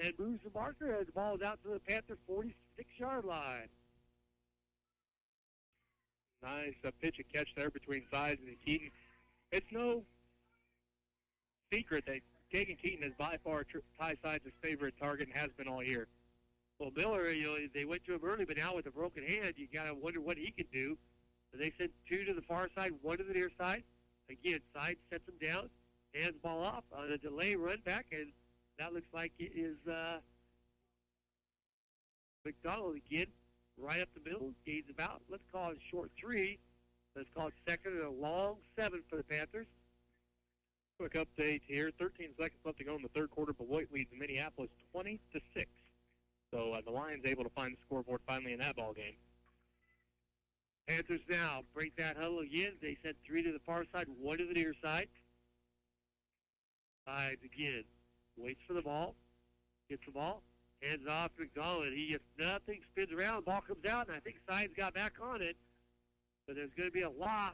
[SPEAKER 4] and moves the marker as the ball is out to the Panther 46-yard line.
[SPEAKER 3] Nice pitch and catch there between Sides and Keaton. It's no secret that Kagan Keaton is by far Ty Sides' favorite target and has been all year.
[SPEAKER 4] Well, Miller, they went to him early, but now with a broken hand, you got to wonder what he can do. So they sent 2 to the far side, 1 to the near side. Again, Side sets him down, hands the ball off on a delay run back, and that looks like it is McDonald again, right up the middle, gains about. Let's call it short 3. Let's call it second and a long 7 for the Panthers.
[SPEAKER 3] Quick update here. 13 seconds left to go in the third quarter. Beloit leads Minneapolis 20-6. So the Lions able to find the scoreboard finally in that ball game.
[SPEAKER 4] Panthers now break that huddle again. They sent 3 to the far side, 1 to the near side. Sides again. Waits for the ball. Gets the ball. Hands it off to McDonald. He gets nothing. Spins around. Ball comes out, and I think Sides got back on it. But there's going to be a loss.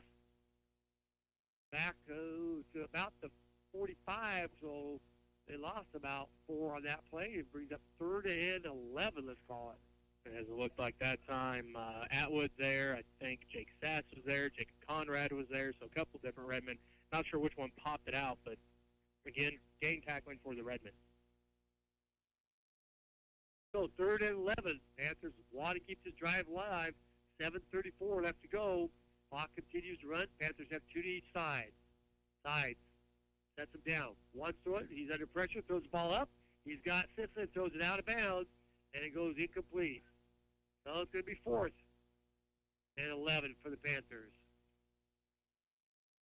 [SPEAKER 4] Back to about the 45, so they lost about 4 on that play. It brings up 3rd and 11, let's call it.
[SPEAKER 3] As it looked like that time, Atwood there, I think Jake Sass was there, Jacob Conrad was there, so a couple different Redmen. Not sure which one popped it out, but again, game tackling for the Redmen.
[SPEAKER 4] So 3rd and 11. Panthers want to keep this drive alive. 7:34 left to go. Clock continues to run. Panthers have 2 to each side. Sides. Sets him down. Wants to it. He's under pressure. Throws the ball up. He's got Simpson. Throws it out of bounds. And it goes incomplete. So it's going to be 4th and 11 for the Panthers.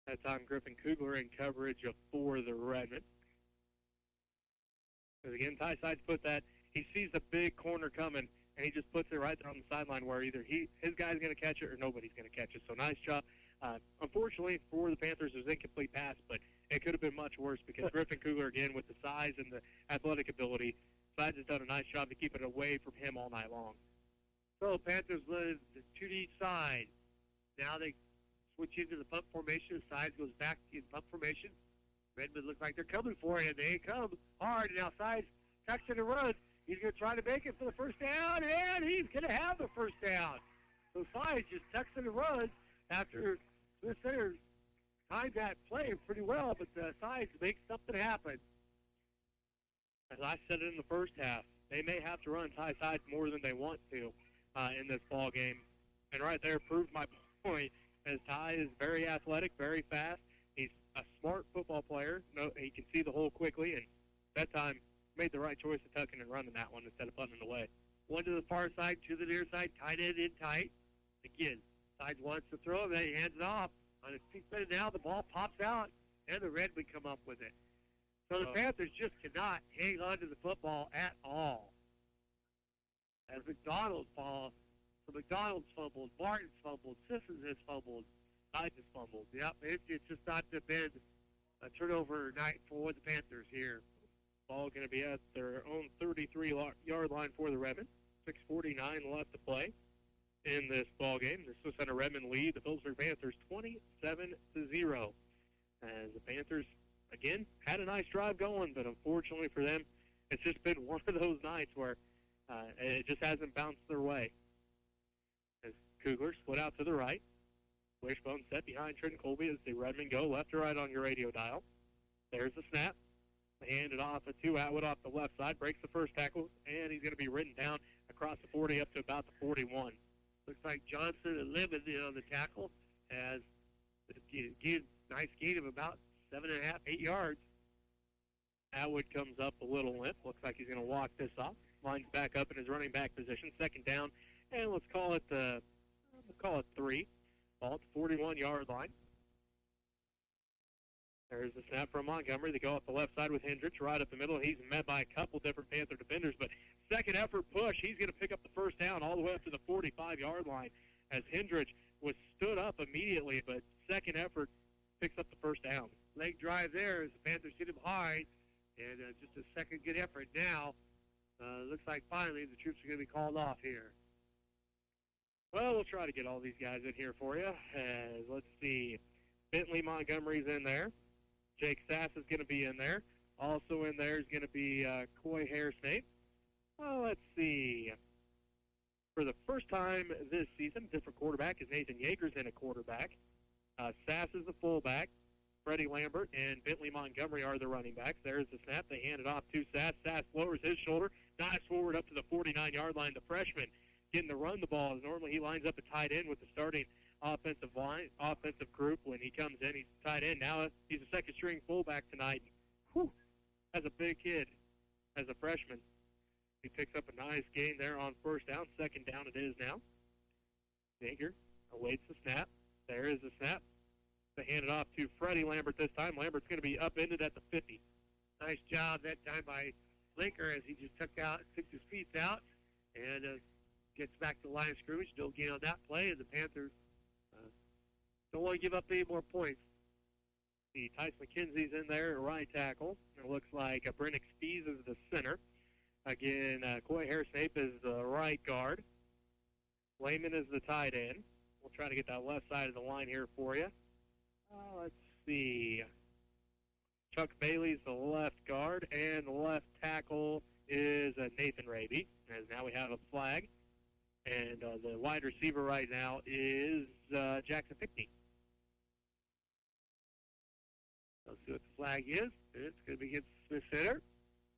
[SPEAKER 3] That time, Griffin Kugler in coverage for the Redmen. Because again, Ty Sides put that. He sees the big corner coming, and he just puts it right there on the sideline where either his guy's going to catch it or nobody's going to catch it. So nice job. Unfortunately for the Panthers, it was an incomplete pass, but it could have been much worse because Griffin Kugler, again, with the size and the athletic ability, Sides has done a nice job to keep it away from him all night long.
[SPEAKER 4] So Panthers led the 2 to each side. Now they switch into the punt formation. Sides goes back in punt formation. Redmond look like they're coming for it, and they come hard. And now Sides tucks in and runs. He's going to try to make it for the first down, and he's going to have the first down. So Sides just tucks in and runs after Smith Center timed that play pretty well, but Sides makes something happen.
[SPEAKER 3] As I said it in the first half, they may have to run Ty Sides more than they want to in this ball game. And right there proved my point, as Ty is very athletic, very fast. He's a smart football player. He can see the hole quickly, and that time made the right choice of tucking and running that one instead of punting it away.
[SPEAKER 4] 1 to the far side, 2 to the near side, tight end in tight. Again, Sides wants to throw him, then he hands it off. On his feet now, the ball pops out, and the Red would come up with it. So the Panthers just cannot hang on to the football at all. As McDonald's fumbled, Martin's fumbled, Sissons has fumbled, Sides has fumbled. Yep, it's just not been a turnover night for the Panthers here.
[SPEAKER 3] Ball going to be at their own 33-yard line for the Redmen. 6:49 left to play in this ball game. The Swiss Center Redmen lead the Phillipsburg Panthers 27-0. As the Panthers, again, had a nice drive going, but unfortunately for them, it's just been one of those nights where it just hasn't bounced their way. As Kugler split out to the right. Wishbone set behind Trenton Colby as the Redmen go left to right on your radio dial. There's the snap. Handed off to Atwood off the left side, breaks the first tackle, and he's going to be ridden down across the 40 up to about the 41.
[SPEAKER 4] Looks like Johnson and Lemon on the tackle has a nice gain of about 7.5, 8 yards.
[SPEAKER 3] Atwood comes up a little limp. Looks like he's going to walk this off. Lines back up in his running back position. Second down, and let's call it 3. Ball at the 41-yard line. There's the snap from Montgomery. They go up the left side with Hendricks right up the middle. He's met by a couple different Panther defenders, but second effort push. He's going to pick up the first down all the way up to the 45-yard line as Hendricks was stood up immediately, but second effort picks up the first down.
[SPEAKER 4] Leg drive there as the Panthers hit him hard, and just a second good effort now. Looks like finally the troops are going to be called off here.
[SPEAKER 3] Well, we'll try to get all these guys in here for you. Let's see. Bentley Montgomery's in there. Jake Sass is going to be in there. Also in there is going to be Coy Hairsnake. Well, let's see. For the first time this season, different quarterback is Nathan Yeager's in a quarterback. Sass is the fullback. Freddie Lambert and Bentley Montgomery are the running backs. There's the snap. They hand it off to Sass. Sass lowers his shoulder, dives forward up to the 49-yard line. The freshman getting to run the ball. Normally he lines up a tight end with the starting offensive group. When he comes in, he's tight end. Now he's a second-string fullback tonight. Whew, as a big kid, as a freshman. He picks up a nice gain there on first down. Second down it is now. Yeager awaits the snap. There is the snap. They hand it off to Freddie Lambert this time. Lambert's going to be upended at the 50.
[SPEAKER 4] Nice job that time by Linker as he just took his feet out and gets back to the line of scrimmage. No gain on that play, and the Panthers don't want to give up any more points.
[SPEAKER 3] The Tice McKenzie's in there at right tackle. It looks like Brennick Spees is the center. Again, Coy Hairsnape is the right guard. Lehman is the tight end. We'll try to get that left side of the line here for you. Let's see. Chuck Bailey's the left guard, and the left tackle is Nathan Raby. As now we have a flag. And the wide receiver right now is Jackson Pickney.
[SPEAKER 4] Let's see what the flag is. It's going to be against Smith Center.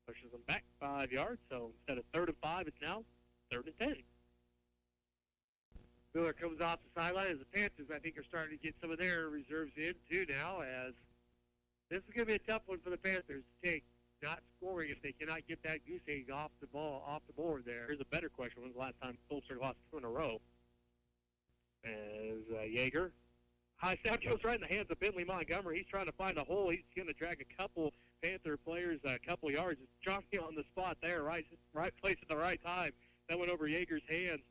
[SPEAKER 3] Pushes them back 5 yards. So instead of 3rd and 5, it's now 3rd and 10.
[SPEAKER 4] Miller comes off the sideline as the Panthers, I think, are starting to get some of their reserves in, too, now, as this is going to be a tough one for the Panthers to take, not scoring if they cannot get that goose egg off the board there.
[SPEAKER 3] Here's a better question. When's the last time Phillipsburg lost 2 in a row? As Yeager. High snap goes right in the hands of Bentley Montgomery. He's trying to find a hole. He's going to drag a couple Panther players a couple yards. Johnny on the spot there, right place at the right time. That went over Yeager's hands.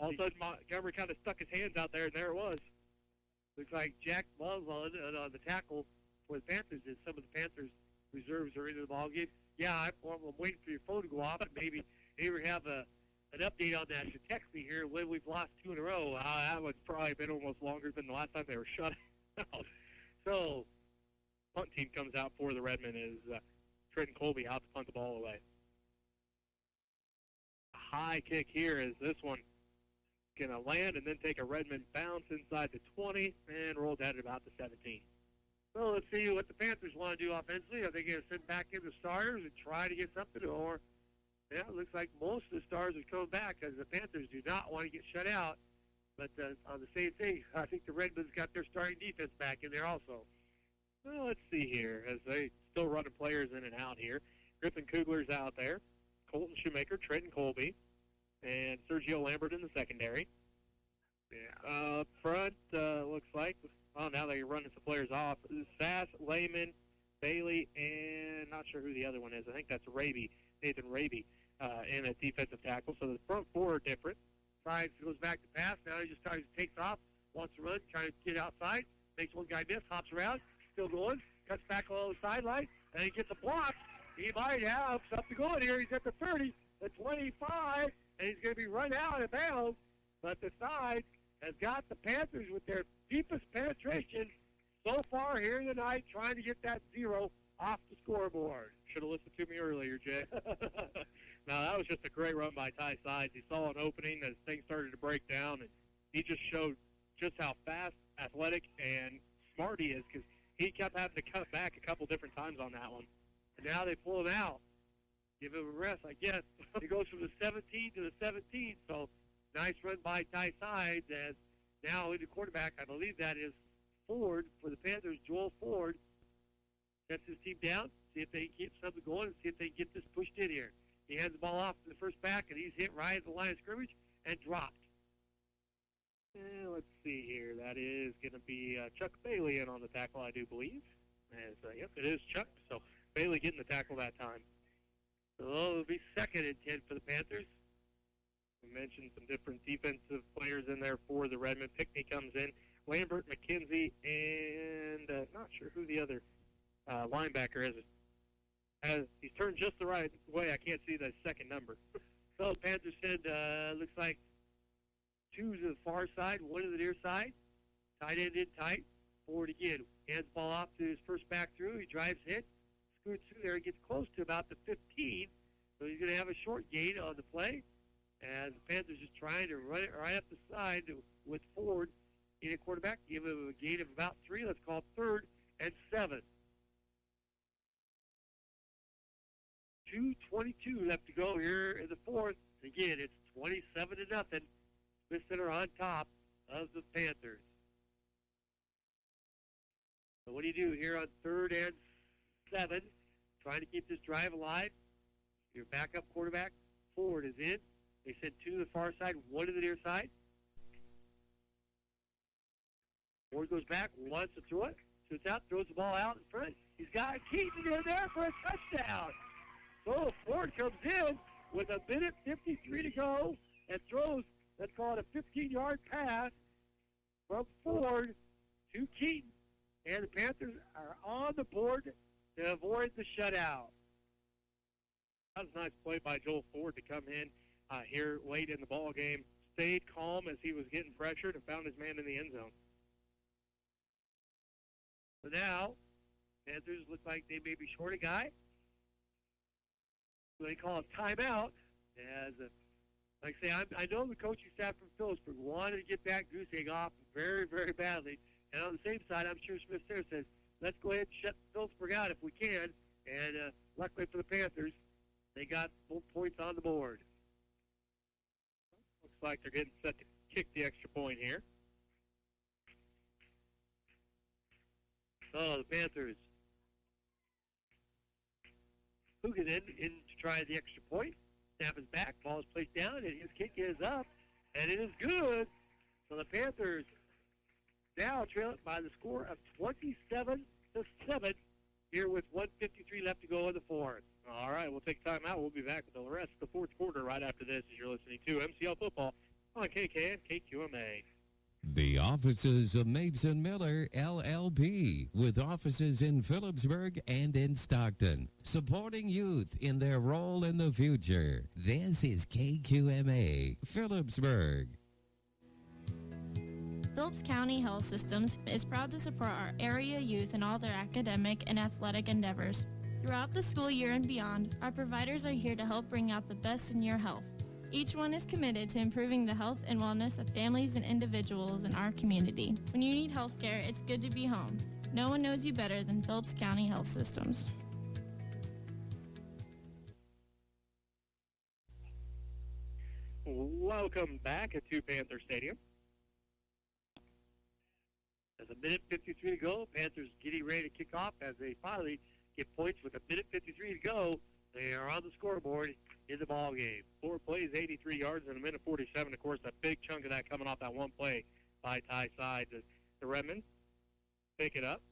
[SPEAKER 3] All of a sudden, Montgomery kind of stuck his hands out there, and there it was.
[SPEAKER 4] Looks like Jack Love on the tackle for the Panthers, and some of the Panthers' reserves are into the ballgame. Yeah, I'm waiting for your phone to go off, and maybe have an update on that. You should text me here when we've lost 2 in a row. That one's probably been almost longer than the last time they were shut out. So, punt team comes out for the Redmen is Trenton Colby out to punt the ball away. A high kick here is this one. Going to land and then take a Redmond bounce inside the 20 and roll down at about the 17. So let's see what the Panthers want to do offensively. Are they going to send back in the starters and try to get something? Or, yeah, it looks like most of the stars are coming back because the Panthers do not want to get shut out. But on the same thing, I think the Redmonds got their starting defense back in there also.
[SPEAKER 3] Well, let's see here as they still running players in and out here. Griffin Kugler's out there. Colton Shoemaker, Trenton Colby, and Sergio Lambert in the secondary.
[SPEAKER 4] Yeah.
[SPEAKER 3] Up front, looks like, now they're running some players off. Sass, Lehman, Bailey, and not sure who the other one is. I think that's Raby, Nathan Raby, in a defensive tackle. So the front 4 are different.
[SPEAKER 4] Sides goes back to pass. Now he just takes off, wants to run, trying to get outside, makes one guy miss, hops around, still going, cuts back along the sideline, and he gets a block. He might have something going here. He's at the 30, the 25, and he's going to be run out of bounds. But the side has got the Panthers with their deepest penetration so far here tonight, trying to get that 0 off the scoreboard.
[SPEAKER 3] Should have listened to me earlier, Jay. Now, that was just a great run by Ty Sides. He saw an opening as things started to break down, and he just showed just how fast, athletic, and smart he is because he kept having to cut back a couple different times on that one.
[SPEAKER 4] And now they pull him out. Give him a rest, I guess. It goes from the 17 to the 17. So nice run by Ty Sides as now into quarterback. I believe that is Ford for the Panthers. Joel Ford sets his team down, see if they can keep something going and see if they can get this pushed in here. He hands the ball off to the first back, and he's hit right at the line of scrimmage and dropped. Let's see here. That is going to be Chuck Bailey in on the tackle, I do believe. As, yep, it is Chuck. So Bailey getting the tackle that time. So it'll be 2nd and 10 for the Panthers. We mentioned some different defensive players in there for the Redmond. Pickney comes in. Lambert, McKenzie, and not sure who the other linebacker is. He's turned just the right way. I can't see the second number. So the Panthers said, looks like 2 to the far side, 1 to the near side. Tight end in tight. Forward again. Hands the ball off to his first back through. He drives hit. Scoots through there. Gets close to about the 15. So he's going to have a short gain on the play. And the Panthers just trying to run it right up the side with Ford in a quarterback. Give him a gain of about 3. Let's call it 3rd and 7. 2:22 left to go here in the 4th. Again, it's 27-0. Smith Center on top of the Panthers. So what do you do here on 3rd and 7? Trying to keep this drive alive. Your backup quarterback, Ford, is in. They send 2 to the far side, 1 to the near side. Ford goes back, wants to throw it. Shoots out, throws the ball out in front. He's got Keaton in there for a touchdown. So Ford comes in with 1:53 to go and throws, let's call it a 15-yard pass from Ford to Keaton. And the Panthers are on the board to avoid the shutout. That was a nice play by Joel Ford to come in here late in the ball game. Stayed calm as he was getting pressured and found his man in the end zone. So now, Panthers look like they may be short a guy. So they call a timeout. As like I say, I know the coaching staff from Phillipsburg wanted to get that goose egg off very, very badly. And on the same side, I'm sure Smith Center says, let's go ahead and shut Phillipsburg out if we can. And luckily for the Panthers, they got both points on the board. Looks like they're getting set to kick the extra point here. So the Panthers who get in to try the extra point. Snap is back, ball is placed down, and his kick is up, and it is good. So the Panthers now trail it by the score of 27-7 here with 1:53 left to go in the 4th. All right, we'll take time out. We'll be back with the rest of the 4th quarter right after this as you're listening to MCL Football on KKN KQMA.
[SPEAKER 12] The offices of Mapes and Miller, LLP, with offices in Phillipsburg and in Stockton, supporting youth in their role in the future. This is KQMA, Phillipsburg.
[SPEAKER 20] Phillips County Health Systems is proud to support our area youth in all their academic and athletic endeavors. Throughout the school year and beyond, our providers are here to help bring out the best in your health. Each one is committed to improving the health and wellness of families and individuals in our community. When you need health care, it's good to be home. No one knows you better than Phillips County Health Systems.
[SPEAKER 4] Welcome back to Panther Stadium. There's 1:53 to go. Panthers getting ready to kick off as they finally get points with 1:53 to go. They are on the scoreboard in the ball game. 4 plays, 83 yards, and 1:47. Of course, a big chunk of that coming off that one play by Ty Side. The Redmond pick it up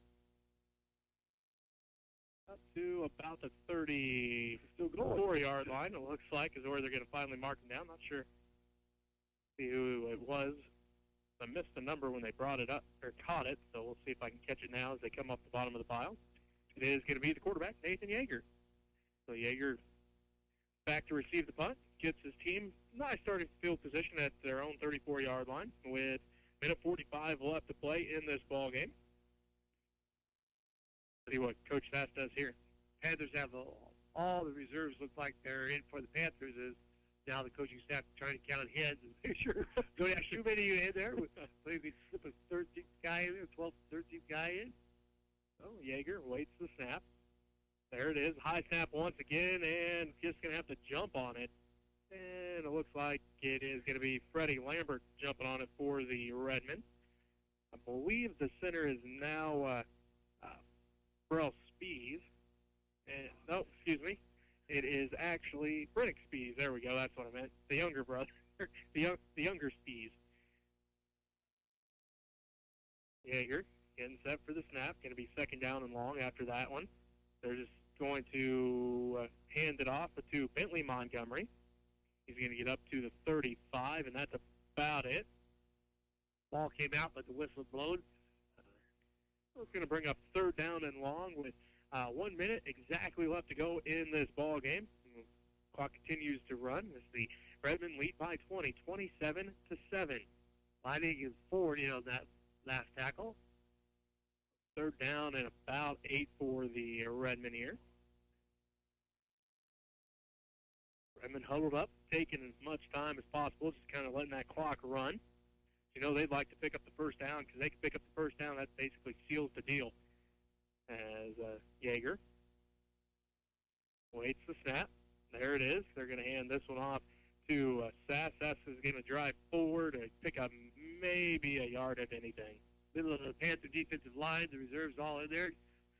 [SPEAKER 4] to about the 34-yard line. It looks like is where they're going to finally mark them down. Not sure. See who it was. I missed the number when they brought it up or caught it, so we'll see if I can catch it now as they come up the bottom of the pile. It is going to be the quarterback, Nathan Yeager. So Yeager back to receive the punt, gets his team nice starting field position at their own 34-yard line with 1:45 left to play in this ball game. See what Coach Sass does here. Panthers have all the reserves look like they're in for the Panthers. Is now the coaching staff trying to count heads and make sure don't have too many in there. Maybe slip a 13th guy in there, 12th, 13th guy in. Oh, Yeager waits the snap.
[SPEAKER 3] There it is. High snap once again, and just going to have to jump on it. And it looks like it is going to be Freddie Lambert jumping on it for the Redmen. I believe the center is now Burrell Spees. And, no, excuse me. It is actually Brennick Spees. There we go. That's what I meant. The younger brother. the younger Spees. Yeager getting set for the snap. Going to be second down and long after that one. They're just going to hand it off to Bentley Montgomery. He's going to get up to the 35, and that's about it. Ball came out, but the whistle blown. We're going to bring up third down and long with 1 minute exactly left to go in this ball game. The clock continues to run as the Redmen lead by 20, 27-7. Lightning is forward on that last tackle. Third down and about 8 for the Redmen here. Redmen huddled up, taking as much time as possible, just kind of letting that clock run. They'd like to pick up the first down because they can pick up the first down. That basically seals the deal. As Yeager waits the snap. There it is. They're going to hand this one off to Sass. Sass is going to drive forward and pick up maybe a yard if anything.
[SPEAKER 4] Middle of the Panther defensive line, the reserves all in there.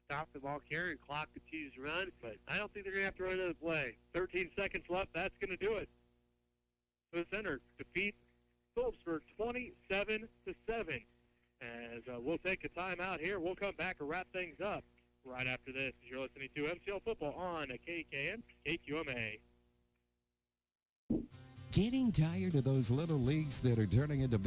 [SPEAKER 4] Stop the ball carrier, clock continues to run, but I don't think they're going to have to run another play.
[SPEAKER 3] 13 seconds left. That's going to do it. Smith Center defeats Phillipsburg 27-7. As we'll take a timeout here, we'll come back and wrap things up right after this. You're listening to MCL Football on KKN, KQMA.
[SPEAKER 12] Getting tired of those little leagues that are turning into